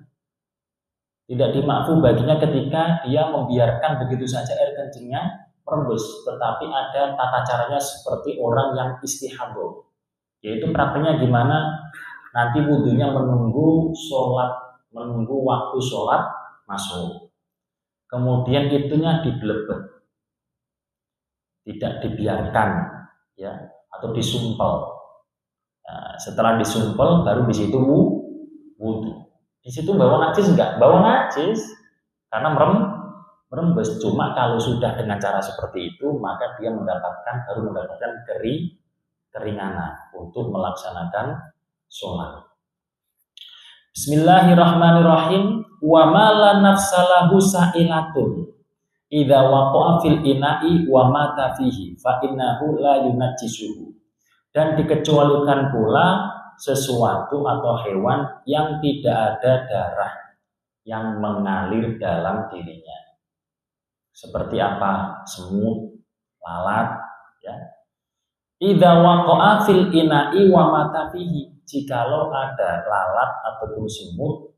Tidak dimakfu baginya ketika dia membiarkan begitu saja air kencingnya merembes, tetapi ada tata caranya seperti orang yang istihadah. Yaitu praktiknya gimana? Nanti wudunya menunggu waktu sholat masuk. Kemudian itunya dibelebet. tidak dibiarkan ya atau disumpel. Nah, setelah disumpel baru di situ wudu. Di situ bawa najis enggak? Bawa najis karena merembes. Cuma kalau sudah dengan cara seperti itu maka dia baru mendapatkan keringanan untuk melaksanakan sholat. Bismillahirrahmanirrahim. Wa ma la nafsalahu sa'ilatun idza waqa'a fil ina'i wa mata fihi fa innahu la yunajjisuhu. Dan dikecualikan pula sesuatu atau hewan yang tidak ada darah yang mengalir dalam dirinya. Seperti apa? Semut, lalat, ya. Idza waqa'a fil ina'i wa mata fihi. Jikalau ada lalat ataupun semut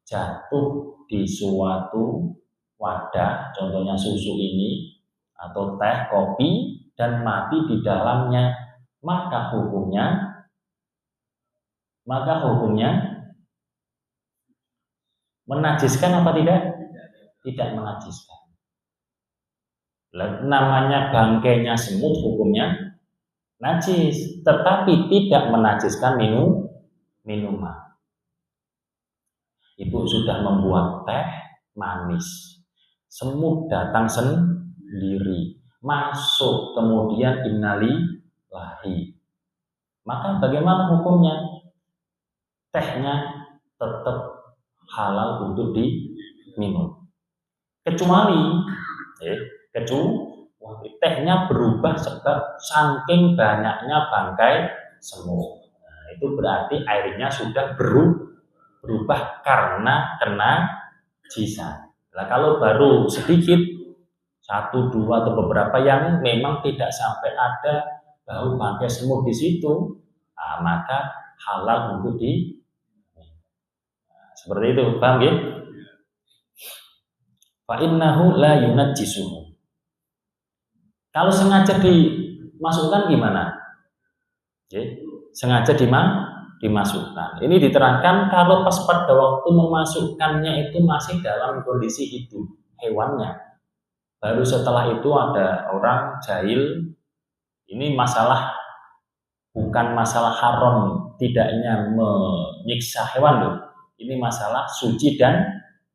jatuh di suatu wadah, contohnya susu ini atau teh, kopi, dan mati di dalamnya, maka hukumnya menajiskan apa tidak? Tidak menajiskan. Namanya bangkainya semut hukumnya najis, tetapi tidak menajiskan minuman. Ibu sudah membuat teh manis, semut datang sendiri, masuk, kemudian innalillahi. Maka bagaimana hukumnya? Tehnya tetap halal untuk diminum. Kecuali tehnya berubah sebab saking banyaknya bangkai semut. Nah, itu berarti airnya sudah berubah karena kena jisan. Nah, kalau baru sedikit, 1, 2 atau beberapa yang memang tidak sampai ada bau bangkai semut di situ, nah, maka halal untuk seperti itu, paham ya? Fa innahu la yunajjisuhu. Kalau sengaja dimasukkan gimana? Oke, sengaja dimasukkan. Ini diterangkan kalau pas pada waktu memasukkannya itu masih dalam kondisi hidup hewannya. Baru setelah itu ada orang jahil. Ini bukan masalah haram tidaknya menyiksa hewan loh. Ini masalah suci dan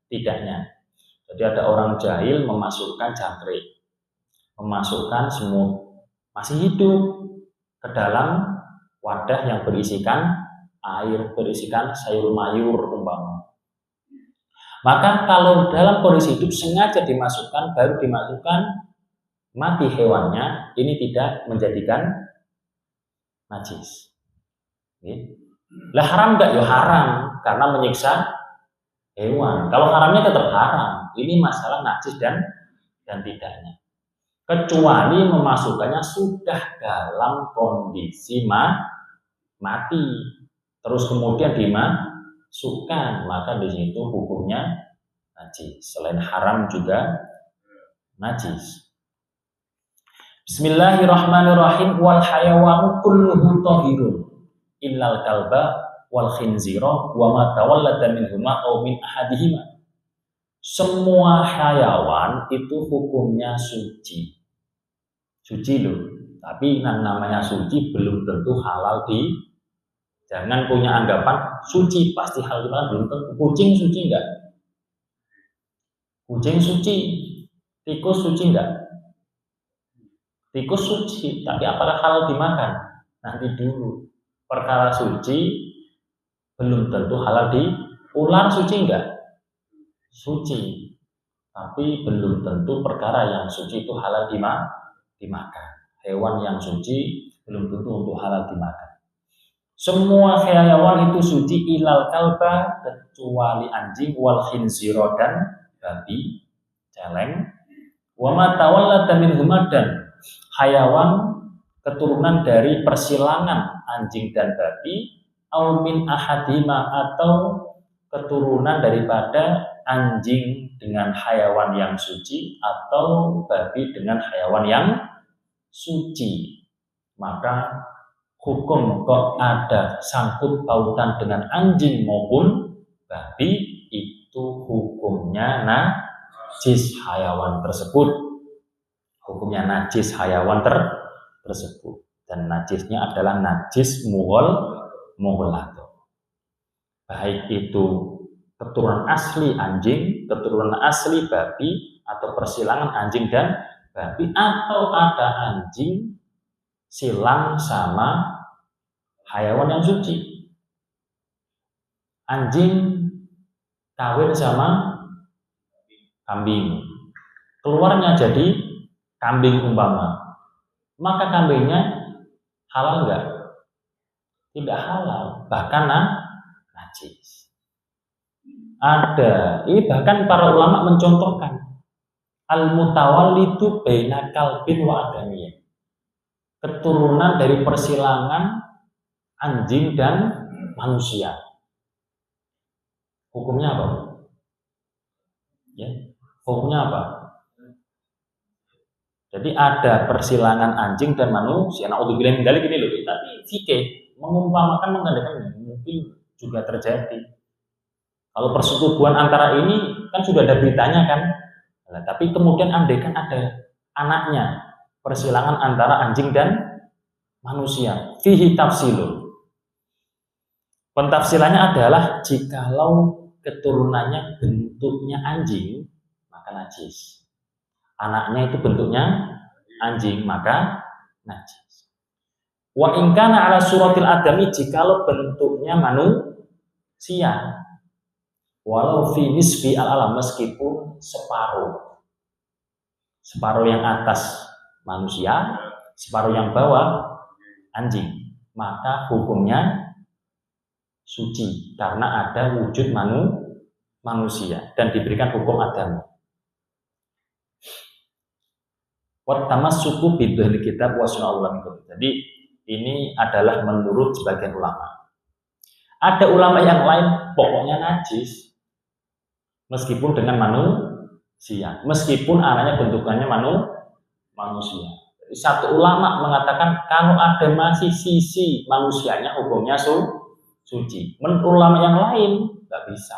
tidaknya. Jadi ada orang jahil memasukkan jangkrik, memasukkan semut masih hidup ke dalam wadah yang berisikan air, berisikan sayur mayur umpama. Maka kalau dalam kondisi hidup sengaja dimasukkan, baru dimasukkan mati hewannya, ini tidak menjadikan najis. Lah haram enggak? Ya haram, karena menyiksa hewan. Kalau haramnya tetap haram. Ini masalah najis dan tidaknya. Kecuali memasukkannya sudah dalam kondisi mati, terus kemudian dimasukkan, maka di situ hukumnya najis. Selain haram juga najis. Bismillahirrahmanirrahim. Wal hayawanu kulluhu thahirun illal kalba wal khinzira wa ma tawallada minhuma aw min ahadihima. Semua hayawan itu hukumnya suci. Suci loh. Tapi yang namanya suci belum tentu halal jangan punya anggapan suci pasti halal dimakan, belum tentu. Kucing suci enggak? Kucing suci. Tikus suci enggak? Tikus suci, tapi apakah halal dimakan? Nanti dulu. Perkara suci belum tentu halal ular suci enggak? Suci, tapi belum tentu perkara yang suci itu halal dimakan. Hewan yang suci belum tentu untuk halal dimakan. Semua hewan itu suci ilal kalba, kecuali anjing, wal khinzira dan babi, celeng, wa ma tawallada minhuma, dan hayawan keturunan dari persilangan anjing dan babi, au min ahadima, atau keturunan daripada anjing dengan hayawan yang suci atau babi dengan hayawan yang suci. Maka hukum kok ada sangkut pautan dengan anjing maupun babi, itu hukumnya najis hayawan tersebut. hukumnya najis hayawan tersebut, dan najisnya adalah najis mughalladh. Baik itu keturunan asli anjing, keturunan asli babi, atau persilangan anjing dan babi, atau ada anjing silang sama hayawan yang suci. Anjing kawin sama kambing, keluarnya jadi kambing umpama, maka kambingnya halal enggak? Tidak halal, bahkan najis. Ada, ini bahkan para ulama mencontohkan al-mutawallidu baina kalbin wa adamiyah, keturunan dari persilangan anjing dan manusia. Hukumnya apa? Ya, hukumnya apa? Jadi ada persilangan anjing dan manusia. Naudzubillah min dzalik ini loh. Tapi fikih mengumpamakan mengandalkan mungkin juga terjadi. Kalau persetubuhan antara ini kan sudah ada beritanya kan. Nah, tapi kemudian andaikan ada anaknya, persilangan antara anjing dan manusia. Fihi tafsilun. Pentafsilannya adalah jikalau keturunannya bentuknya anjing, maka najis. Anaknya itu bentuknya anjing, maka najis. Wa in kana ala suratil adami, jikalau bentuknya manusia, walau fi nisfi al-alam, meskipun separuh yang atas manusia, separuh yang bawah anjing, maka hukumnya suci karena ada wujud manusia dan diberikan hukum agama. Wat tamassuku bidhil kitab wa sunnah. Jadi ini adalah menurut sebagian ulama. Ada ulama yang lain pokoknya najis meskipun dengan manusia, meskipun anaknya bentukannya manusia. Jadi satu ulama mengatakan kalau ada masih sisi manusianya hukumnya suci. Menurut ulama yang lain nggak bisa.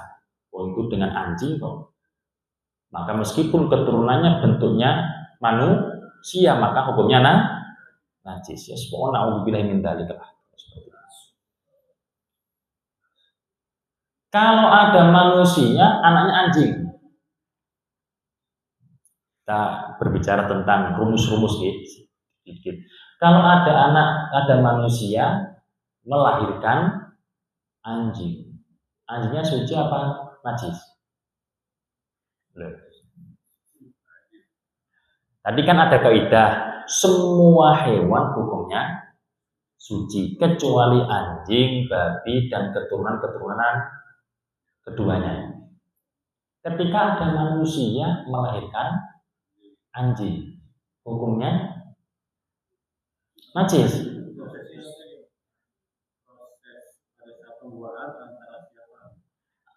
Oh, itu dengan anjing kok. Maka meskipun keturunannya bentuknya manusia, maka hukumnya najis. Ya, subhanallah, naudzubillah min dzalik. Kalau ada manusia, anaknya anjing. Kita berbicara tentang rumus-rumus sedikit. Kalau ada manusia melahirkan anjing, anjingnya suci apa najis? Tadi kan ada kaidah semua hewan hukumnya suci kecuali anjing, babi, dan keturunan keduanya. Ketika ada manusia melahirkan anjing, hukumnya najis.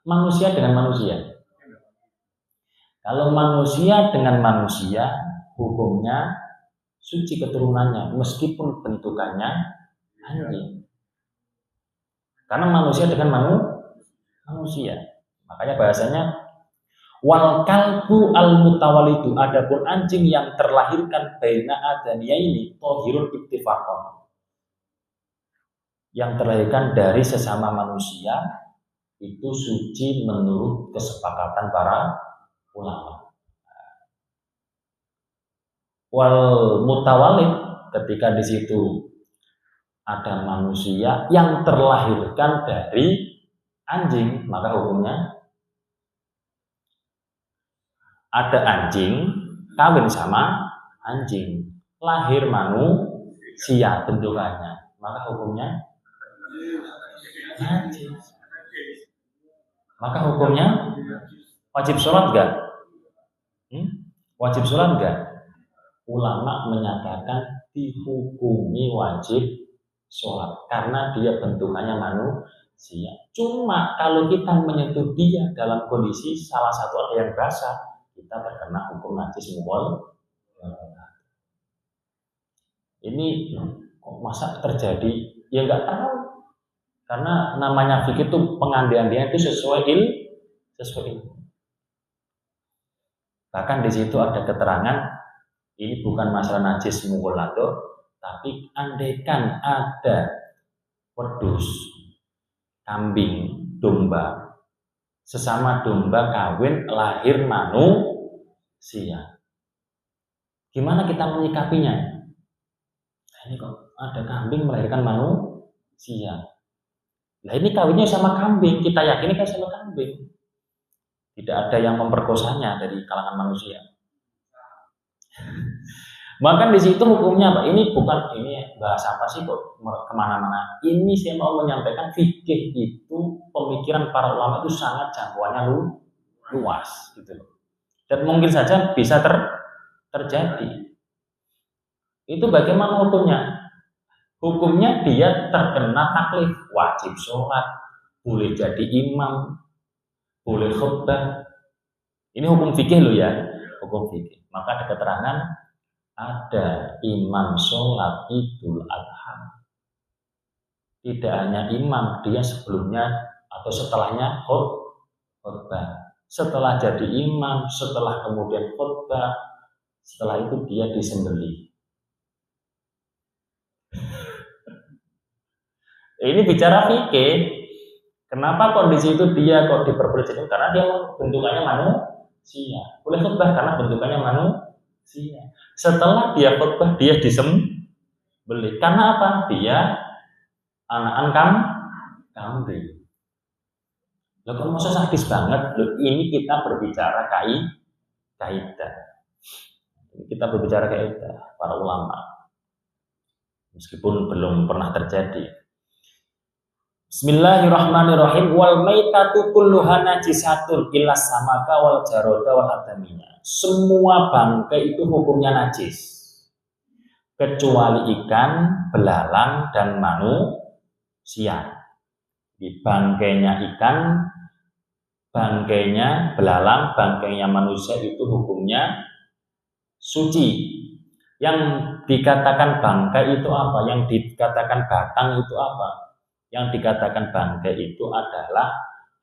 Manusia dengan manusia. Kalau manusia dengan manusia, hukumnya suci keturunannya meskipun bentukannya anjing. Karena manusia dengan manusia. Makanya bahasanya wal kalbu al mutawalidu, adapun anjing yang terlahirkan baina adaniya ini tohirun ittifaqon, yang terlahirkan dari sesama manusia itu suci menurut kesepakatan para ulama. Wal mutawalid, ketika di situ ada manusia yang terlahirkan dari anjing, maka hukumnya ada anjing kawin sama anjing, lahir manusia bentukannya, maka hukumnya najis. Maka hukumnya wajib sholat enggak? Wajib sholat enggak? Ulama menyatakan dihukumi wajib sholat karena dia bentukannya manusia. Cuma kalau kita menyentuh dia dalam kondisi salah satu ada yang basah, kita terkena hukum najis mughalladh. Ini kok masa terjadi? Ya enggak tahu. Karena namanya fikih itu pengandaian itu sesuai ilmu. Bahkan di situ ada keterangan Ini bukan masalah najis mughalladhah, tapi andaikan ada wedhus, kambing, domba, sesama domba kawin lahir manusia. Gimana kita menyikapinya? Nah, ini kok ada kambing melahirkan manusia. Nah ini kawinnya sama kambing, kita yakini kan sama kambing. Tidak ada yang memperkosanya dari kalangan manusia. Maka di situ hukumnya Pak, ini bukan ini bahasa apa sih kok kemana-mana. Ini saya mau menyampaikan fikih itu pemikiran para ulama itu sangat jangkauannya luas gitu loh. Dan mungkin saja bisa terjadi. Itu bagaimana hukumnya? Hukumnya dia terkena taklif, wajib sholat, boleh jadi imam, boleh khutbah. Ini hukum fikih loh ya, hukum fikih. Maka ada keterangan ada imam sholat Idul Adha. Tidak hanya imam, dia sebelumnya atau setelahnya khutbah. Setelah jadi imam, setelah kemudian khutbah, setelah itu dia disembelih. Ini bicara fikih. Kenapa kondisi itu dia kok diperbolehkan? Karena dia bentukannya manusia. Boleh khutbah karena bentukannya manusia. Setelah dia khutbah dia disembelih. Karena apa? Dia anakan kambing. Loh kok masa sadis banget? Loh, ini kita berbicara kaidah. Kita berbicara kaidah para ulama. Meskipun belum pernah terjadi. Bismillahirrahmanirrahim. Wal maitatu kulluha najisatun illa samaka wal jarada wal adaminya. Semua bangkai itu hukumnya najis kecuali ikan, belalang dan manusia. Di bangkainya ikan, bangkainya belalang, bangkainya manusia itu hukumnya suci. Yang dikatakan bangkai itu apa? Yang dikatakan batang itu apa? Yang dikatakan bangkai itu adalah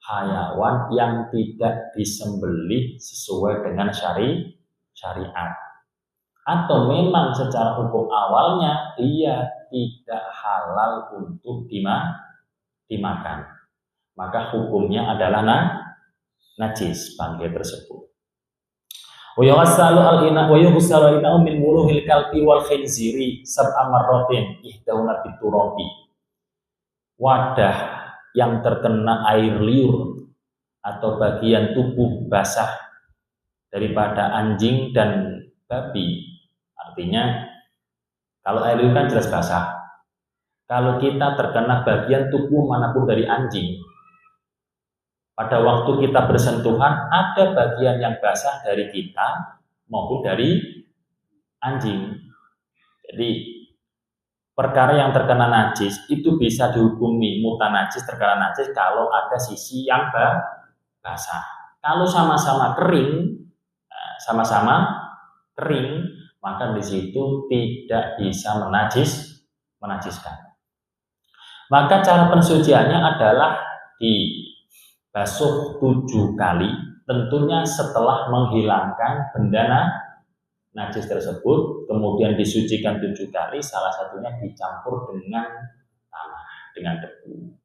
hayawan yang tidak disembelih sesuai dengan syariat. Atau memang secara hukum awalnya dia tidak halal untuk dimakan. Maka hukumnya adalah najis bangkai tersebut. Wa yughassalu al-ina wa yughassalu al-ina min wuruhil kalbi wal khinziri sab'a marratin ihdahuna biturabi. Wadah yang terkena air liur atau bagian tubuh basah daripada anjing dan babi. Artinya kalau air liur kan jelas basah. Kalau kita terkena bagian tubuh manapun dari anjing, pada waktu kita bersentuhan ada bagian yang basah dari kita maupun dari anjing. Jadi perkara yang terkena najis itu bisa dihukumi mutanajis, terkena najis kalau ada sisi yang basah. Kalau sama-sama kering, maka di situ tidak bisa menajiskan. Maka cara pensuciannya adalah dibasuh 7 kali, tentunya setelah menghilangkan benda najis tersebut, kemudian disucikan 7 kali, salah satunya dicampur dengan tanah, dengan debu.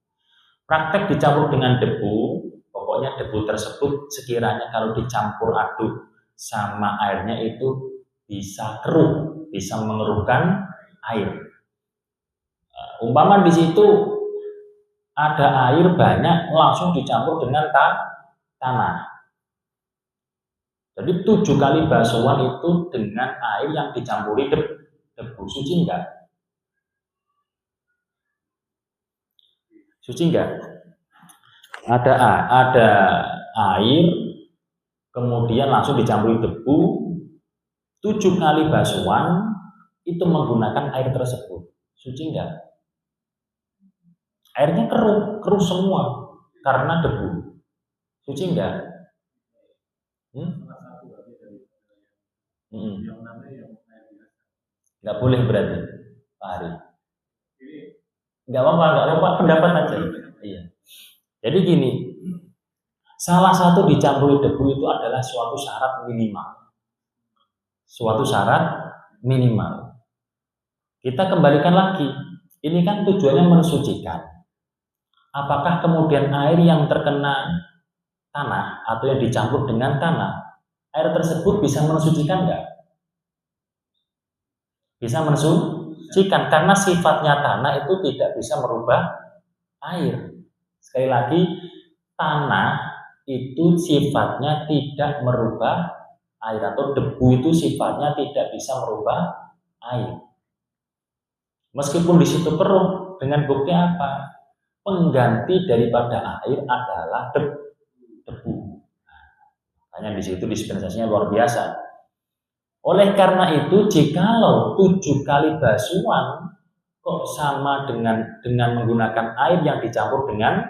Praktek dicampur dengan debu, pokoknya debu tersebut sekiranya kalau dicampur aduk sama airnya itu bisa keruh, bisa mengeruhkan air. Umpama di situ ada air banyak, langsung dicampur dengan tanah. Jadi 7 kali basuhan itu dengan air yang dicampuri debu. Suci enggak? Suci enggak? Ada air, kemudian langsung dicampuri debu. 7 kali basuhan itu menggunakan air tersebut. Suci enggak? Airnya keruh semua karena debu. Suci enggak? Enggak boleh berarti, Pak Hari. Enggak apa-apa, pendapat aja. Iya. Jadi gini, salah satu dicampuri debu itu adalah suatu syarat minimal. suatu syarat minimal. Kita kembalikan lagi, ini kan tujuannya mensucikan. Apakah kemudian air yang terkena tanah atau yang dicampur dengan tanah, air tersebut bisa mensucikan enggak? Bisa mensucikan, karena sifatnya tanah itu tidak bisa merubah air. Sekali lagi, tanah itu sifatnya tidak merubah air, atau debu itu sifatnya tidak bisa merubah air. Meskipun di situ keruh, dengan bukti apa? Pengganti daripada air adalah debu. Makanya di situ dispensasinya luar biasa. Oleh karena itu, jikalau 7 kali basuhan kok sama dengan menggunakan air yang dicampur dengan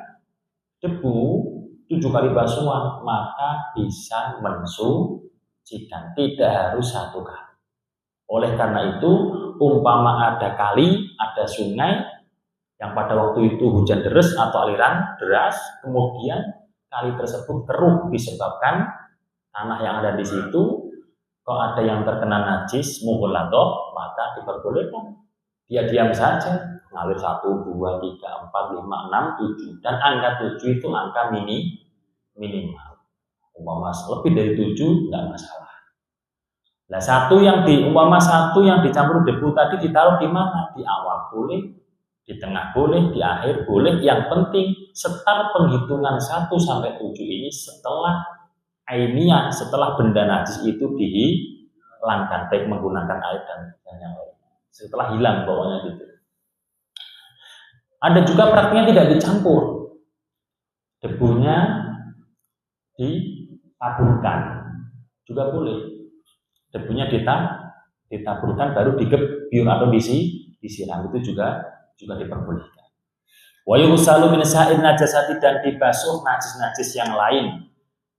debu, 7 kali basuhan, maka bisa mensucikan, tidak harus 1 kali. Oleh karena itu, umpama ada kali, ada sungai yang pada waktu itu hujan deras atau aliran deras, kemudian kali tersebut keruh disebabkan tanah yang ada di situ kok ada yang terkena najis mughalladhah, maka diperbolehkan dia diam saja, ngalir 1, 2, 3, 4, 5, 6, 7, dan angka 7 itu angka minimal. Umpama lebih dari 7 nggak masalah. Nah, umpama 1 yang dicampur debu tadi ditaruh di mana? Di awal boleh, di tengah boleh, di akhir boleh. Yang penting setar penghitungan 1 sampai 7 ini setelah ainiyah, setelah benda najis itu dihilangkan, baik menggunakan air dan yang lain. Setelah hilang bawahnya gitu. Ada juga praktiknya tidak dicampur, debunya ditaburkan juga boleh. Debunya ditaburkan baru digebyur atau disiram, itu juga diperbolehkan. Wa yusalu min sa'ir najasati, dan dibasuh najis-najis yang lain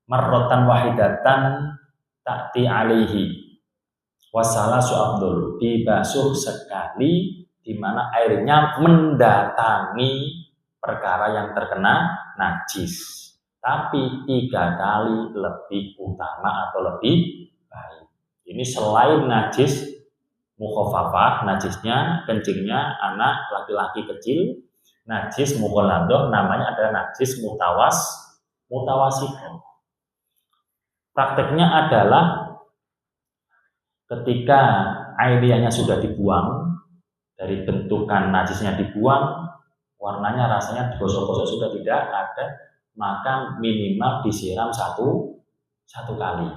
marrotan wahidatan ta'ti alaihi wasalasu abdul, dibasuh sekali di mana airnya mendatangi perkara yang terkena najis, tapi 3 kali lebih utama atau lebih baik. Ini selain najis mukhafafah, najisnya kencingnya anak laki-laki kecil, najis mughalladhah namanya adalah najis mutawasithah. Prakteknya adalah ketika airnya sudah dibuang, dari bentukan najisnya dibuang, warnanya rasanya digosok-gosok sudah tidak ada, maka minimal disiram satu kali.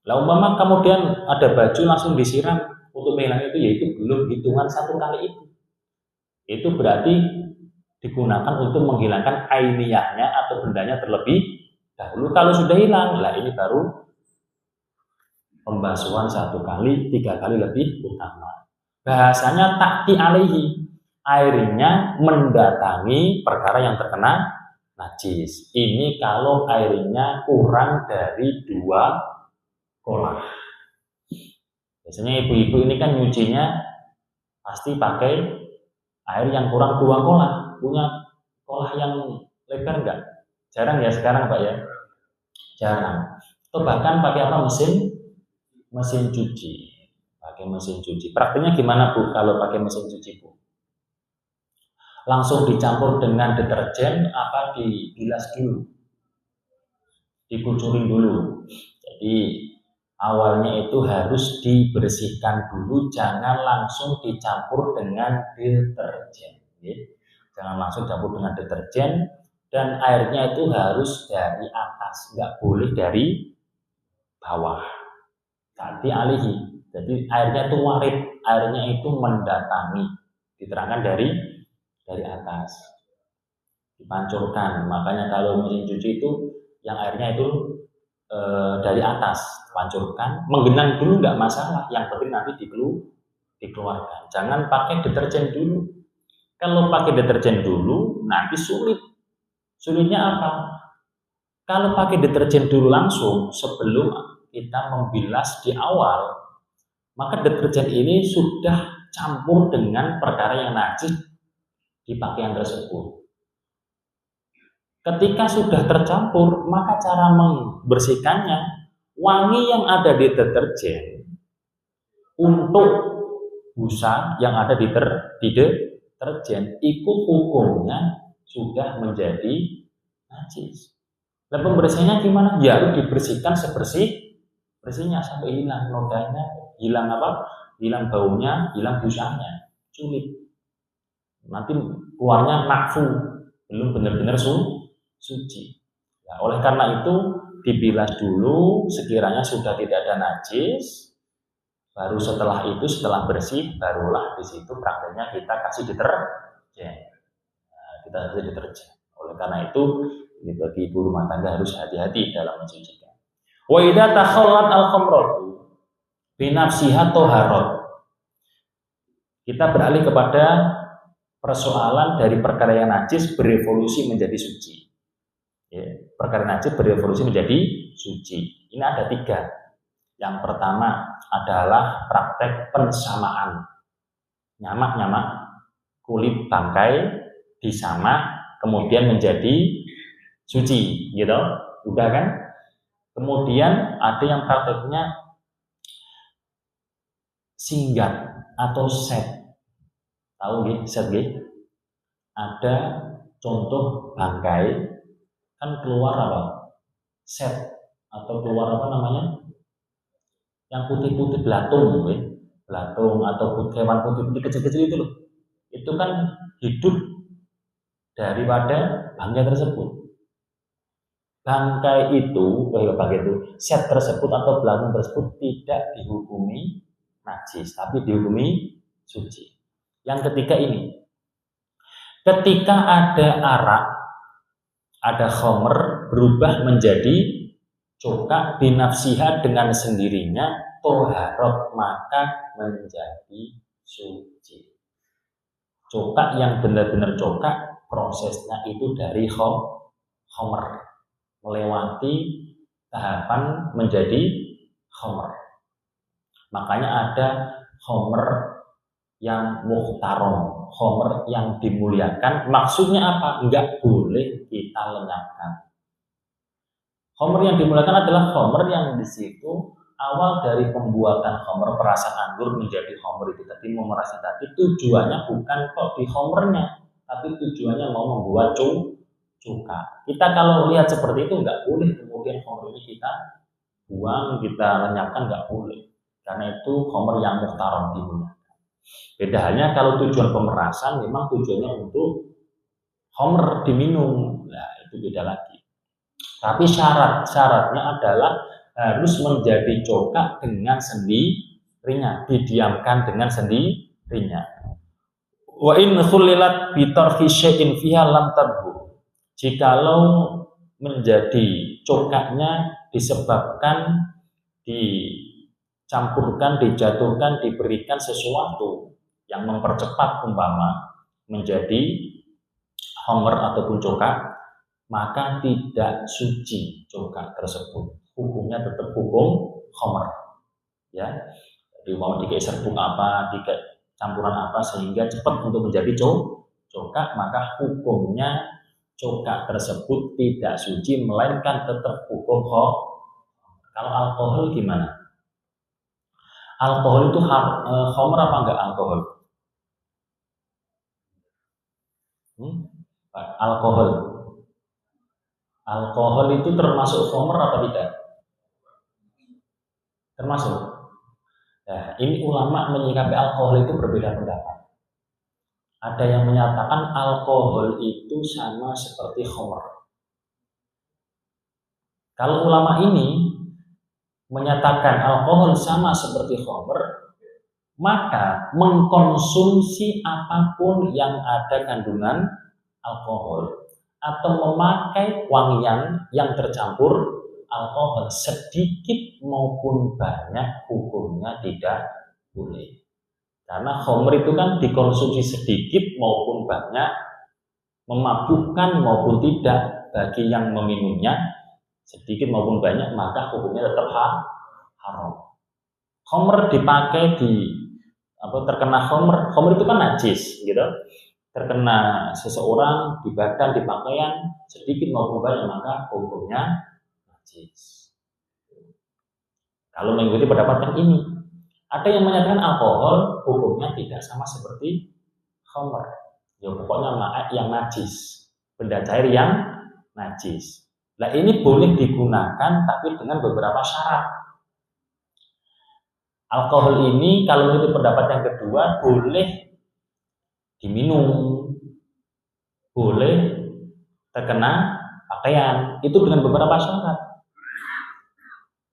Lah umpama kemudian ada baju langsung disiram untuk menghilangkan itu, yaitu belum hitungan 1 kali itu. Itu berarti digunakan untuk menghilangkan ainiyahnya atau bendanya terlebih dahulu. Kalau sudah hilang, lah ini baru pembasuhan 1 kali, 3 kali lebih utama. Bahasanya ta'ti alaihi, airnya mendatangi perkara yang terkena najis. Ini kalau airnya kurang dari 2 kolah. Biasanya ibu-ibu ini kan nyucinya pasti pakai air yang kurang 2 kolah. Punya kolah yang lebar enggak? Jarang ya sekarang Pak ya. Jarang. Atau bahkan pakai apa? Mesin cuci. Pakai mesin cuci. Praktiknya gimana Bu kalau pakai mesin cuci Bu? Langsung dicampur dengan deterjen apa dibilas dulu? Dikucurin dulu. Jadi awalnya itu harus dibersihkan dulu, jangan langsung dicampur dengan deterjen. Jangan langsung campur dengan deterjen, dan airnya itu harus dari atas, nggak boleh dari bawah. Ta'ti alihi, jadi airnya itu warid, airnya itu mendatangi, diterangkan dari atas, dipancurkan. Makanya kalau mesin cuci itu yang airnya itu dari atas, pancurkan, menggenang dulu nggak masalah, yang penting nanti dikeluarkan. Jangan pakai deterjen dulu. Kalau pakai deterjen dulu nanti sulit. Sulitnya apa? Kalau pakai deterjen dulu langsung sebelum kita membilas di awal, maka deterjen ini sudah campur dengan perkara yang najis di pakaian tersebut. Ketika sudah tercampur, maka cara membersihkannya wangi yang ada di deterjen untuk busa yang ada di deterjen itu hukumnya sudah menjadi najis. Dan pembersihannya gimana? Ya harus dibersihkan bersihnya sampai hilang nodanya, hilang apa? Hilang baunya, hilang busanya. Sulit. Nanti keluarnya nakfu, belum benar-benar suci. Nah, oleh karena itu dibilas dulu sekiranya sudah tidak ada najis, baru setelah itu setelah bersih barulah di situ prakteknya kita kasih deterjen. Nah, kita kasih deterjen. Oleh karena itu ini bagi ibu rumah tangga harus hati-hati dalam mencucikan. Wa idza takhallat al-khamratu bi nafsiha taharat. Kita beralih kepada persoalan dari perkara yang najis berevolusi menjadi suci. Ya, perkara najis berevolusi menjadi suci. Ini ada 3. Yang pertama adalah praktek pensamaan. Nyamak-nyamak kulit bangkai disamak kemudian menjadi suci, gitu. Udah kan? Kemudian ada yang prakteknya singgat atau set. Tahu nggih, set nggih? Ada contoh bangkai kan keluar apa? Set atau keluar apa namanya? Yang putih-putih belatung, nggih. Belatung atau hewan putih-putih kecil-kecil itu loh. Itu kan hidup daripada bangkai tersebut. Bangkai itu, set tersebut atau belatung tersebut tidak dihukumi najis, tapi dihukumi suci. Yang ketiga ini, ketika ada arak, ada khamr berubah menjadi cokak binafsiha dengan sendirinya, toharot maka menjadi suci. Cokak yang benar-benar cokak, prosesnya itu dari khamr, melewati tahapan menjadi khamr. Makanya ada khamr yang muhtaram, khamr yang dimuliakan. Maksudnya apa? Enggak boleh kita lenyapkan. Khamr yang dimuliakan adalah khamr yang di situ awal dari pembuatan khamr perasan anggur menjadi khamr itu tadi memerasnya tadi tujuannya bukan kok di khamrnya, tapi tujuannya mau membuat cuka. Kita kalau lihat seperti itu nggak boleh kemudian khamr ini kita buang, kita lenyapkan, nggak boleh. Karena itu khamr yang muhtaram dimuliakan. Beda halnya kalau tujuan pemerasan memang tujuannya untuk khamr diminum. Nah, itu beda lagi. Tapi syaratnya adalah harus menjadi cokak dengan sendirinya, didiamkan dengan sendirinya. Wa in khulilat bi tarhi syai'in fiha lam tadhu. Jikalau menjadi cokaknya disebabkan dicampurkan, dijatuhkan, diberikan sesuatu yang mempercepat umpama menjadi khamr ataupun cokak, maka tidak suci cokak tersebut. Hukumnya tetap hukum khamr. Ya. Jadi mau dikai serbuk apa, dikai campuran apa sehingga cepat untuk menjadi cokak, maka hukumnya cokak tersebut tidak suci melainkan tetap hukum khamr. Kalau alkohol gimana? Alkohol itu khamr apa enggak alkohol? Alkohol itu termasuk khamr apa tidak? Termasuk. Nah, ini ulama menyikapi alkohol itu berbeda pendapat. Ada yang menyatakan alkohol itu sama seperti khamr. Kalau ulama ini menyatakan alkohol sama seperti khamr, maka mengkonsumsi apapun yang ada kandungan alkohol atau memakai wangian yang tercampur alkohol sedikit maupun banyak hukumnya tidak boleh. Karena khamr itu kan dikonsumsi sedikit maupun banyak, memabukkan maupun tidak bagi yang meminumnya, sedikit maupun banyak, maka hukumnya tetap haram. Khamr dipakai terkena khamr itu kan najis, gitu. Terkena seseorang di badan, di pakaian, sedikit maupun banyak, maka hukumnya najis. Kalau mengikuti pendapat yang ini, ada yang menyatakan alkohol hukumnya tidak sama seperti khamr. Ya pokoknya yang najis, benda cair yang najis. Nah ini boleh digunakan tapi dengan beberapa syarat. Alkohol ini kalau itu pendapat yang kedua boleh diminum, boleh terkena pakaian, itu dengan beberapa syarat.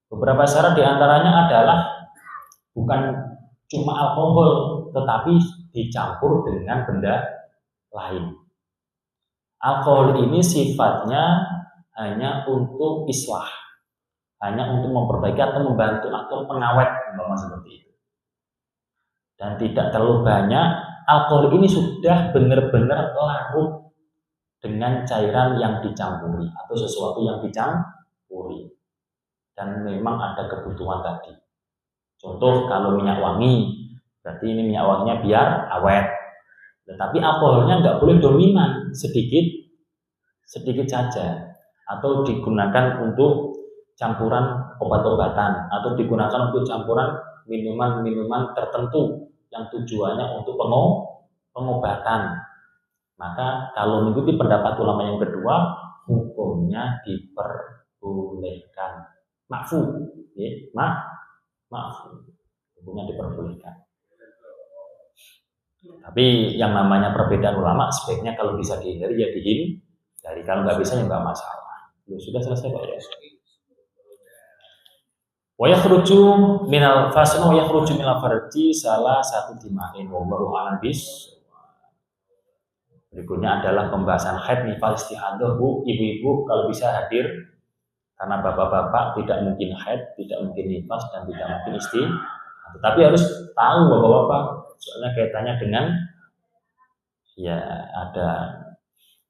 Beberapa syarat diantaranya adalah bukan cuma alkohol, tetapi dicampur dengan benda lain. Alkohol ini sifatnya hanya untuk islah, hanya untuk memperbaiki atau membantu atau pengawet, seperti itu. Dan tidak terlalu banyak. Alkohol ini sudah benar-benar larut dengan cairan yang dicampuri atau sesuatu yang dicampuri. Dan memang ada kebutuhan tadi. Contoh kalau minyak wangi, berarti ini minyak wanginya biar awet. Tetapi alkoholnya nggak boleh dominan, sedikit saja. Atau digunakan untuk campuran obat-obatan, atau digunakan untuk campuran minuman-minuman tertentu yang tujuannya untuk pengobatan. Maka kalau mengikuti pendapat ulama yang kedua, hukumnya diperbolehkan. Makfu, ya, makfu, hukumnya diperbolehkan. Tapi yang namanya perbedaan ulama sebaiknya kalau bisa dihindari ya dihindari, kalau nggak bisa ya nggak masalah. Sudah selesai Pak ya. Wa yakhruju minal fasl wa yakhruju minal farji salah satu dima'in wallahu a'lam bis. Berikutnya adalah pembahasan haid, nifas, istihadah. Bu, ibu-ibu kalau bisa hadir, karena bapak-bapak tidak mungkin haid, tidak mungkin nifas, dan tidak mungkin istihadah. Tetapi harus tahu bapak-bapak, soalnya kaitannya dengan ya ada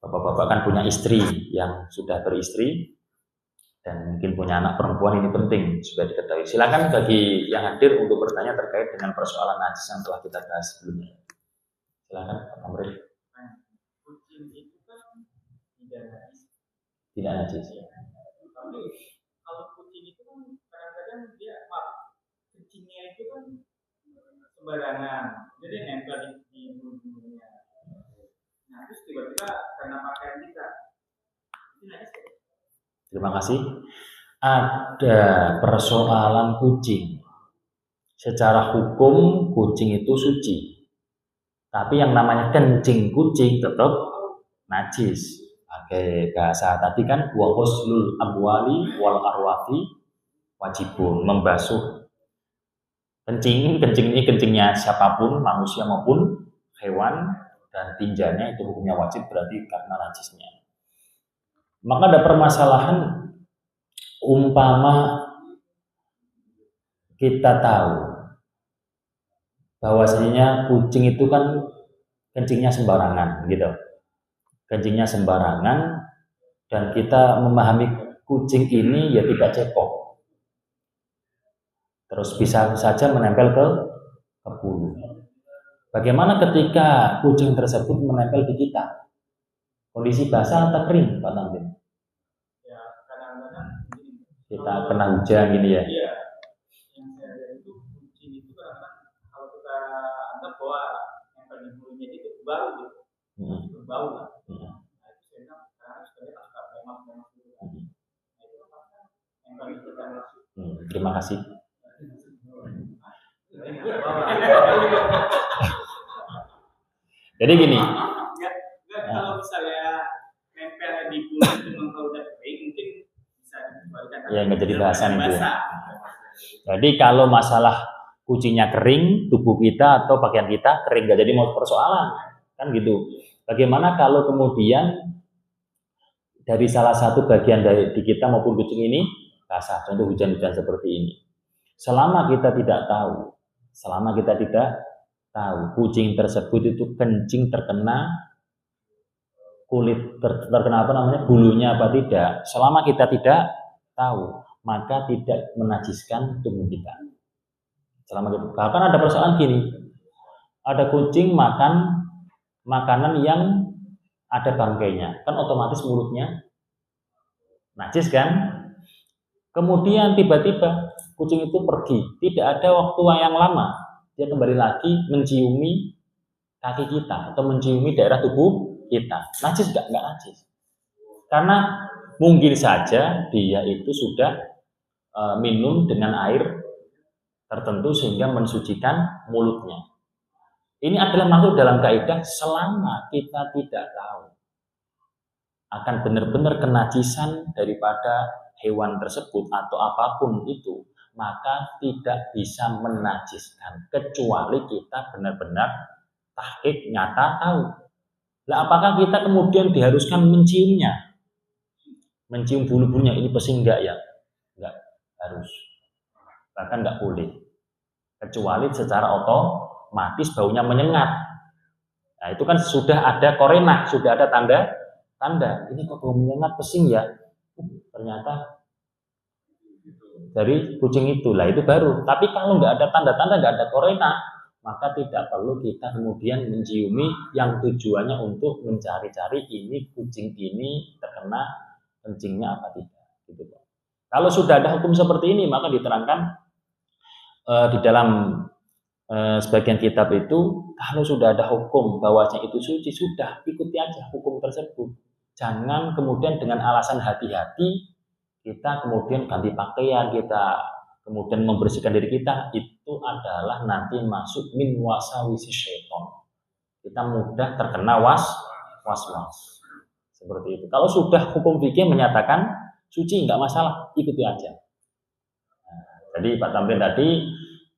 bapak-bapak kan punya istri yang sudah beristri dan mungkin punya anak perempuan, ini penting supaya diketahui. Silakan bagi yang hadir untuk bertanya terkait dengan persoalan najis yang telah kita bahas sebelumnya. Silakan Pak Amri. Kucing itu kan tidak najis. Tidak najis. Tapi kalau kucing itu kan kadang-kadang dia kencingnya itu kan sembarangan, jadi nempel di mulutnya. Nah terus tiba-tiba karena pakaian kita, itu najis. Terima kasih. Ada persoalan kucing. Secara hukum kucing itu suci. Tapi yang namanya kencing kucing tetap najis. Pakai bahasa tadi kan wa ghuslul amwali wal arwati wajibun, membasuh kencing ini kencingnya siapapun, manusia maupun hewan, dan tinjanya itu hukumnya wajib, berarti karena najisnya. Maka ada permasalahan, umpama kita tahu bahwasanya kucing itu kan kencingnya sembarangan gitu. Kencingnya sembarangan dan kita memahami kucing ini ya tidak cepok. Terus bisa saja menempel ke bulu. Bagaimana ketika kucing tersebut menempel di kita? Kondisi basah atau kering, Pak Tamrin? Ya, kadang-kadang kita kena hujan gini ya. Iya. Yang saya lihat itu kucing itu kadang-kadang kalau kita anggap bahwa nempel di bulunya itu bau gitu. Berbau lah. Nah, itu saya bilang karena sebenarnya tak memang gitu kan. Nah, itu kan nempel di kita. Terima kasih. Jadi gini. Kalau misalnya nempel di bulu itu kalau udah kering mungkin bisa dikembalikan. Ya nggak jadi bahasan itu. Jadi kalau masalah kucingnya kering, tubuh kita atau pakaian kita kering, nggak jadi mau persoalan, kan gitu. Bagaimana kalau kemudian dari salah satu bagian dari di kita maupun kucing ini basah, contoh hujan-hujan seperti ini. Selama kita tidak tahu kucing tersebut itu kencing terkena kulit, terkena bulunya apa tidak, selama kita tidak tahu, maka tidak menajiskan tubuh kita. Selama itu, bahkan ada persoalan gini, ada kucing makan makanan yang ada bangkainya, kan otomatis mulutnya najis kan? Kemudian tiba-tiba kucing itu pergi, tidak ada waktu yang lama, dia kembali lagi menciumi kaki kita atau menciumi daerah tubuh kita. Najis nggak? Nggak najis. Karena mungkin saja dia itu sudah minum dengan air tertentu sehingga mensucikan mulutnya. Ini adalah masuk dalam kaidah selama kita tidak tahu akan benar-benar kenajisan daripada hewan tersebut atau apapun itu, maka tidak bisa menajiskan kecuali kita benar-benar tahqiq nyata tahu. Lah apakah kita kemudian diharuskan menciumnya? Mencium bulu-bulunya, ini pesing enggak ya? Enggak harus. Bahkan enggak boleh. Kecuali secara otomatis baunya menyengat. Nah, itu kan sudah ada korenah, sudah ada tanda. Ini kok bau menyengat pesing ya? Ternyata dari kucing itu. Lah itu baru. Tapi kalau nggak ada tanda-tanda, nggak ada korenah, maka tidak perlu kita kemudian menciumi yang tujuannya untuk mencari-cari ini kucing ini terkena kencingnya apa tidak. Gitu. Kalau sudah ada hukum seperti ini, maka diterangkan di dalam sebagian kitab itu, kalau sudah ada hukum bahwasanya itu suci, sudah ikuti aja hukum tersebut. Jangan kemudian dengan alasan hati-hati kita kemudian ganti pakaian, kita kemudian membersihkan diri kita, itu adalah nanti masuk min wasawisi syaiton. Kita mudah terkena was-was. Seperti itu. Kalau sudah hukum fikih menyatakan suci, nggak masalah, ikuti aja. Nah, jadi Pak Tamrin tadi,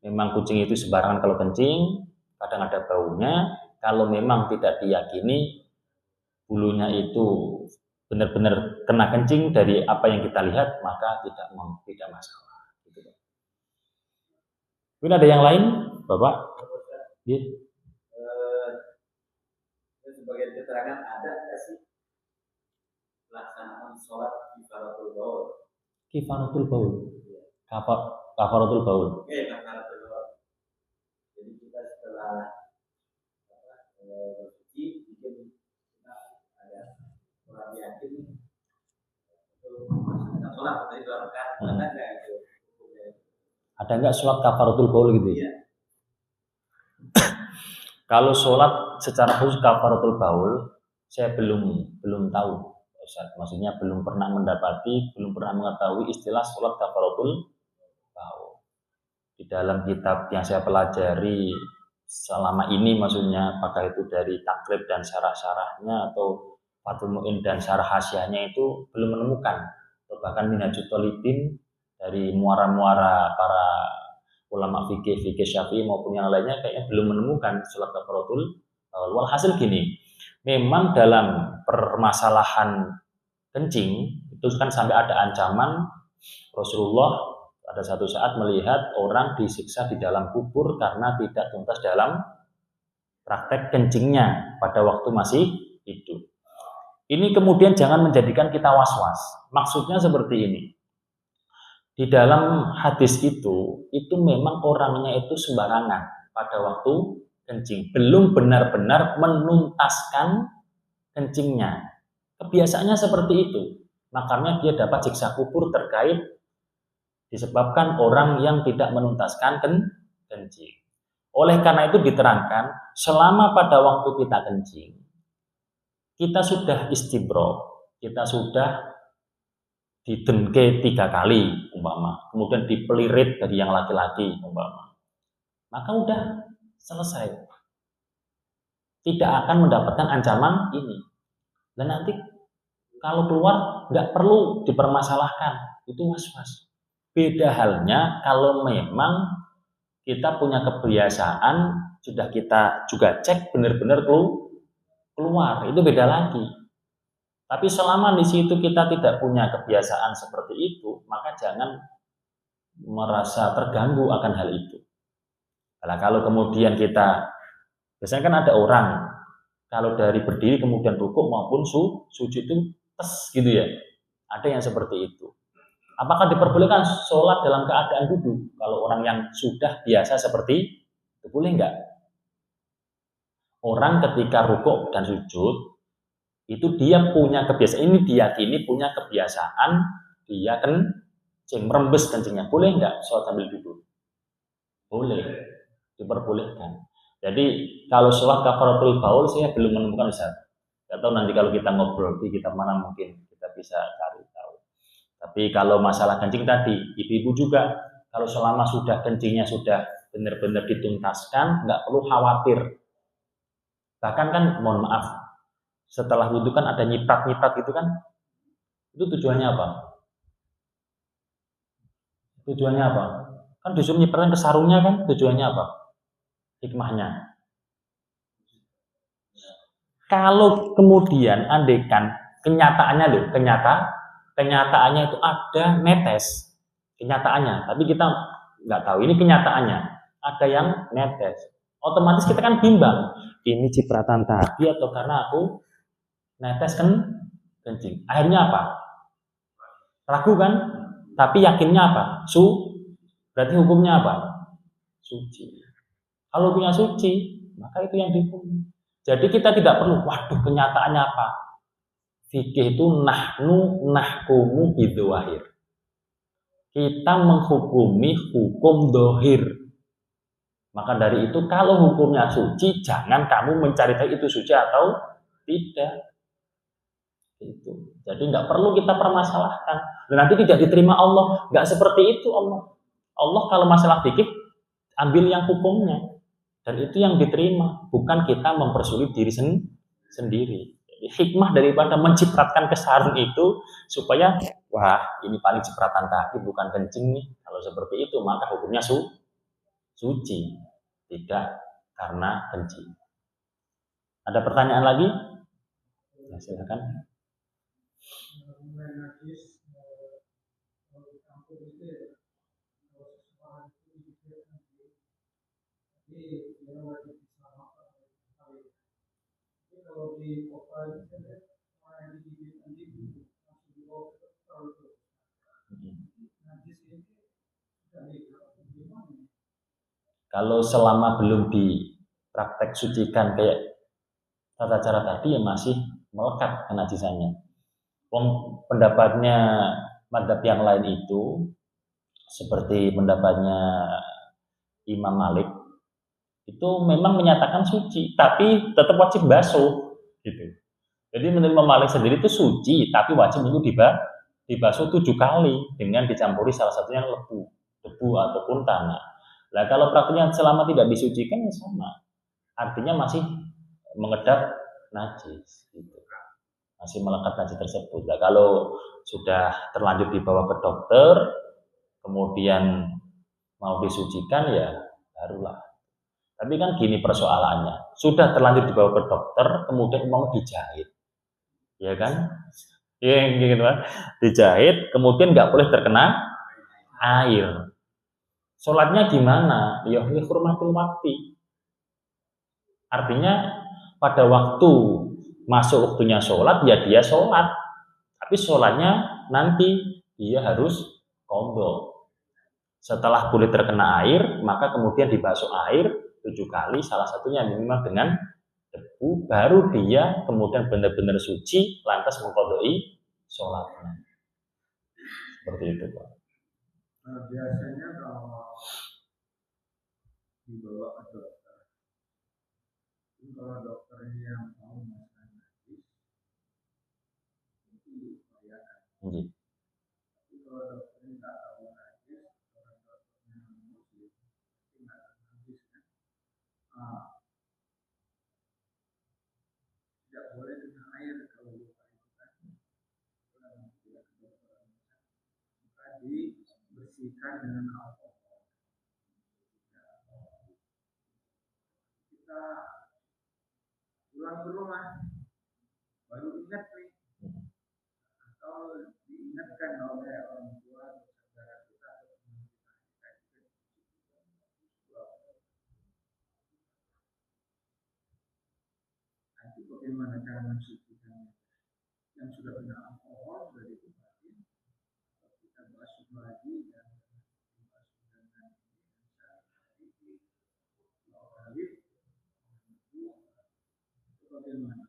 memang kucing itu sembarangan kalau kencing, kadang ada baunya. Kalau memang tidak diyakini bulunya itu benar-benar kena kencing dari apa yang kita lihat, maka tidak masalah. Gitu. Mungkin ada yang lain, Bapak? Ya. Sebagai keterangan ada nggak sih pelaksanaan sholat kifaratul baul? Kifaratul baul. Kafaratul baul. Kafaratul baul. Jadi kita setelah bersuci, bikin kita ada sholat yakin kita sholat dari dua rakaat. Ada nggak itu? Ada nggak sholat kafaratul baul gitu? Iya. Kalau sholat secara khusus kafaratul baul, saya belum tahu, Ustaz. Maksudnya belum pernah mengetahui istilah sholat kafaratul baul. Di dalam kitab yang saya pelajari selama ini, maksudnya apakah itu dari takrib dan syarah-syarahnya atau Fathul Mu'in dan syarah hasyiahnya, itu belum menemukan. Atau bahkan Minhajut Thalibin dari muara-muara para ulama fikih Syafi'i maupun yang lainnya kayaknya belum menemukan sholat kafaratul baul. Walhasil gini, memang dalam permasalahan kencing itu kan sampai ada ancaman Rasulullah pada satu saat melihat orang disiksa di dalam kubur karena tidak tuntas dalam praktek kencingnya pada waktu masih hidup. Ini kemudian jangan menjadikan kita was-was. Maksudnya seperti ini. Di dalam hadis itu memang orangnya itu sembarangan pada waktu kencing, belum benar-benar menuntaskan kencingnya. Kebiasaannya seperti itu, makanya dia dapat siksa kubur terkait disebabkan orang yang tidak menuntaskan kencing. Oleh karena itu diterangkan, selama pada waktu kita kencing, kita sudah istibro, kita sudah didengke 3 kali umpama, kemudian dipelirit dari yang laki-laki umpama, maka udah selesai, tidak akan mendapatkan ancaman ini. Dan nanti kalau keluar nggak perlu dipermasalahkan, itu was-was. Beda halnya kalau memang kita punya kebiasaan, sudah kita juga cek benar-benar keluar, itu beda lagi. Tapi selama di situ kita tidak punya kebiasaan seperti itu, maka jangan merasa terganggu akan hal itu. Nah, kalau kemudian kita, biasanya kan ada orang, kalau dari berdiri kemudian rukuk maupun sujud itu tes gitu ya. Ada yang seperti itu. Apakah diperbolehkan sholat dalam keadaan duduk? Kalau orang yang sudah biasa seperti itu, boleh enggak? Orang ketika rukuk dan sujud, itu dia punya kebiasaan, ini diyakini punya kebiasaan dia kencing, merembes kencingnya, boleh nggak sholat sambil duduk? Boleh, diperbolehkan. Jadi kalau sholat kafaratul baul saya belum menemukan Ustaz. Nggak tahu nanti kalau kita ngobrol di kita mana mungkin kita bisa cari tahu. Tapi kalau masalah kencing tadi, ibu-ibu juga kalau selama sudah kencingnya sudah benar-benar dituntaskan, nggak perlu khawatir. Bahkan kan, mohon maaf, setelah wudhu kan ada nyiprat-nyiprat gitu kan, itu tujuannya apa? Tujuannya apa? Kan disuruh nyipratkan ke sarungnya kan, tujuannya apa? Hikmahnya. Kalau kemudian andekan kenyataannya loh, kenyataannya itu ada netes, kenyataannya, tapi kita nggak tahu ini kenyataannya, ada yang netes, otomatis kita kan bimbang, ini cipratan tadi atau karena aku netes kan kencing, akhirnya apa? Ragu kan? Tapi yakinnya apa? Berarti hukumnya apa? Suci. Kalau punya suci, maka itu yang dihukum. Jadi kita tidak perlu, waduh kenyataannya apa? Fikih itu nahkumu bidzahir. Kita menghukumi hukum dohir. Maka dari itu kalau hukumnya suci, jangan kamu mencari tahu itu suci atau tidak. Itu. Jadi nggak perlu kita permasalahkan. Dan nanti tidak diterima Allah. Nggak seperti itu Allah. Allah kalau masalah fikih, ambil yang hukumnya. Dan itu yang diterima, bukan kita mempersulit diri sendiri. Jadi, hikmah daripada mencipratkan ke sarung itu supaya, wah ini paling cipratan tadi bukan kencing nih. Kalau seperti itu maka hukumnya suci, tidak karena kencing. Ada pertanyaan lagi? Ya, silakan. Kalau di kota itu orang yang digigit anjing langsung dibawa ke dokter. Najis ini gimana? Kalau selama belum dipraktek sucikan kayak tata cara tadi ya masih melekat kenajisannya. Pendapatnya mazhab yang lain itu seperti pendapatnya Imam Malik itu memang menyatakan suci, tapi tetap wajib basuh, gitu. Jadi menurut Imam Malik sendiri itu suci, tapi wajib untuk dibasuh 7 kali dengan dicampuri salah satunya debu ataupun tanah. Nah kalau praktiknya selama tidak disucikan ya sama, artinya masih mengedap najis, gitu. Masih melekat najis tersebut. Nah kalau sudah terlanjur dibawa ke dokter, kemudian mau disucikan ya barulah. Tapi kan gini persoalannya, sudah terlanjur dibawa ke dokter, kemudian mau dijahit, ya kan? Ya gitu kan, dijahit, kemudian nggak boleh terkena air. Sholatnya gimana? Ya hurmatul waktu. Artinya pada waktu masuk waktunya sholat, ya dia sholat. Tapi sholatnya nanti dia harus qadha. Setelah boleh terkena air, maka kemudian dibasuh air 7 kali, salah satunya minimal dengan debu, baru dia kemudian benar-benar suci, lantas mengqadai sholatnya. Seperti itu, Pak. Nah, biasanya kalau dibawa ke dokter, kalau dokternya yang tahu masalah najis, itu dibayarkan. Tapi kalau dokternya nggak tahu najis, kalau dokternya muslim, itu nggak tahu najis kan? Tidak boleh kena air kalau luka itu kan. Kalau tidak ke dokter, maka dibersihkan dengan alkohol. Kita pulang ke rumah baru ingat nih, atau diingatkan oleh orang tua atau saudara kita atau teman kita nanti bagaimana cara mensucikannya? Yang sudah kena alkohol sudah diobatin, kita basuh lagi dan dibasuh dengan bagaimana?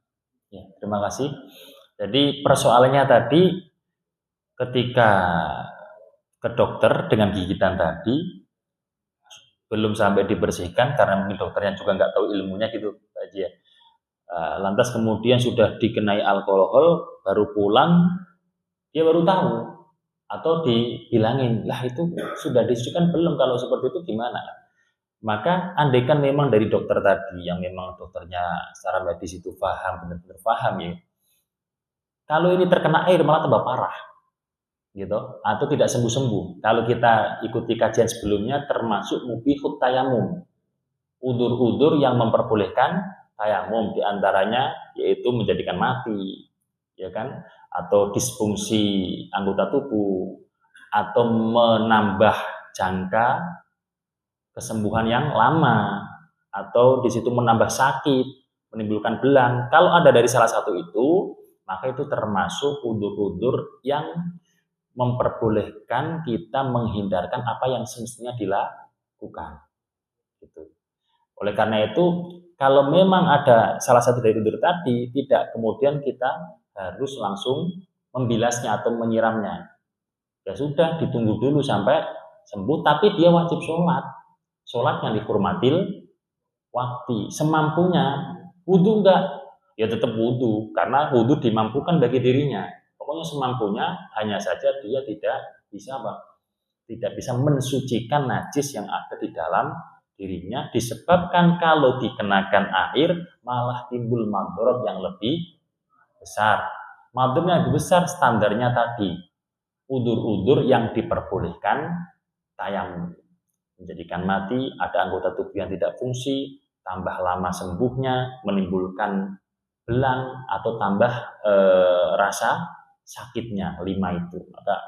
Ya, terima kasih. Jadi persoalannya tadi ketika ke dokter dengan gigitan tadi, belum sampai dibersihkan karena mungkin dokternya juga nggak tahu ilmunya gitu aja. Lantas kemudian sudah dikenai alkohol, baru pulang dia baru tahu atau dibilangin, lah itu sudah disucikan belum, kalau seperti itu gimana? Maka andaikan memang dari dokter tadi yang memang dokternya secara medis itu paham, benar-benar paham ya, kalau ini terkena air malah tambah parah gitu, atau tidak sembuh-sembuh. Kalau kita ikuti kajian sebelumnya termasuk mubihut tayamum, udur-udur yang memperbolehkan tayamum, diantaranya yaitu menjadikan mati, ya kan, atau disfungsi anggota tubuh, atau menambah jangka kesembuhan yang lama, atau di situ menambah sakit, menimbulkan belang. Kalau ada dari salah satu itu, maka itu termasuk udur-udur yang memperbolehkan kita menghindarkan apa yang semestinya dilakukan. Gitu. Oleh karena itu, kalau memang ada salah satu dari udur tadi, tidak kemudian kita harus langsung membilasnya atau menyiramnya. Ya sudah, ditunggu dulu sampai sembuh, tapi dia wajib sholat. Sholat yang dihormatil waktu, semampunya. Wudhu enggak? Ya tetap wudhu, karena wudhu dimampukan bagi dirinya. Pokoknya semampunya, hanya saja dia tidak bisa apa? Tidak bisa mensucikan najis yang ada di dalam dirinya, disebabkan kalau dikenakan air malah timbul madharat yang lebih besar. Madharatnya lebih besar, standarnya tadi udur-udur yang diperbolehkan tayamum, menjadikan mati, ada anggota tubuh yang tidak fungsi, tambah lama sembuhnya, menimbulkan belang atau tambah rasa sakitnya, 5 itu. Maka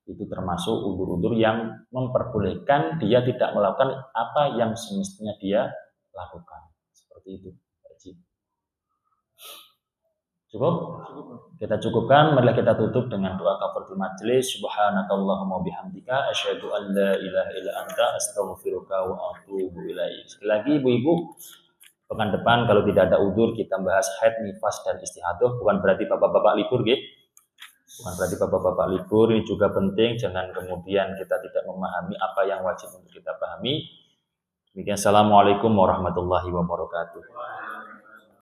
itu termasuk udur-udur yang memperbolehkan dia tidak melakukan apa yang semestinya dia lakukan. Seperti itu. Cukup? Kita cukupkan, marilah kita tutup dengan doa kafaratul majelis. Subhanakallahumma bihamdika asyhadu an la ilaha illa anta astaghfiruka wa atubu ilaik. Sekali lagi ibu-ibu, pekan depan kalau tidak ada udzur kita bahas haid, nifas dan istihadah. Bukan berarti bapak-bapak libur, gitu. Bukan berarti bapak-bapak libur, ini juga penting. Jangan kemudian kita tidak memahami apa yang wajib untuk kita pahami. Demikian, assalamualaikum warahmatullahi wabarakatuh.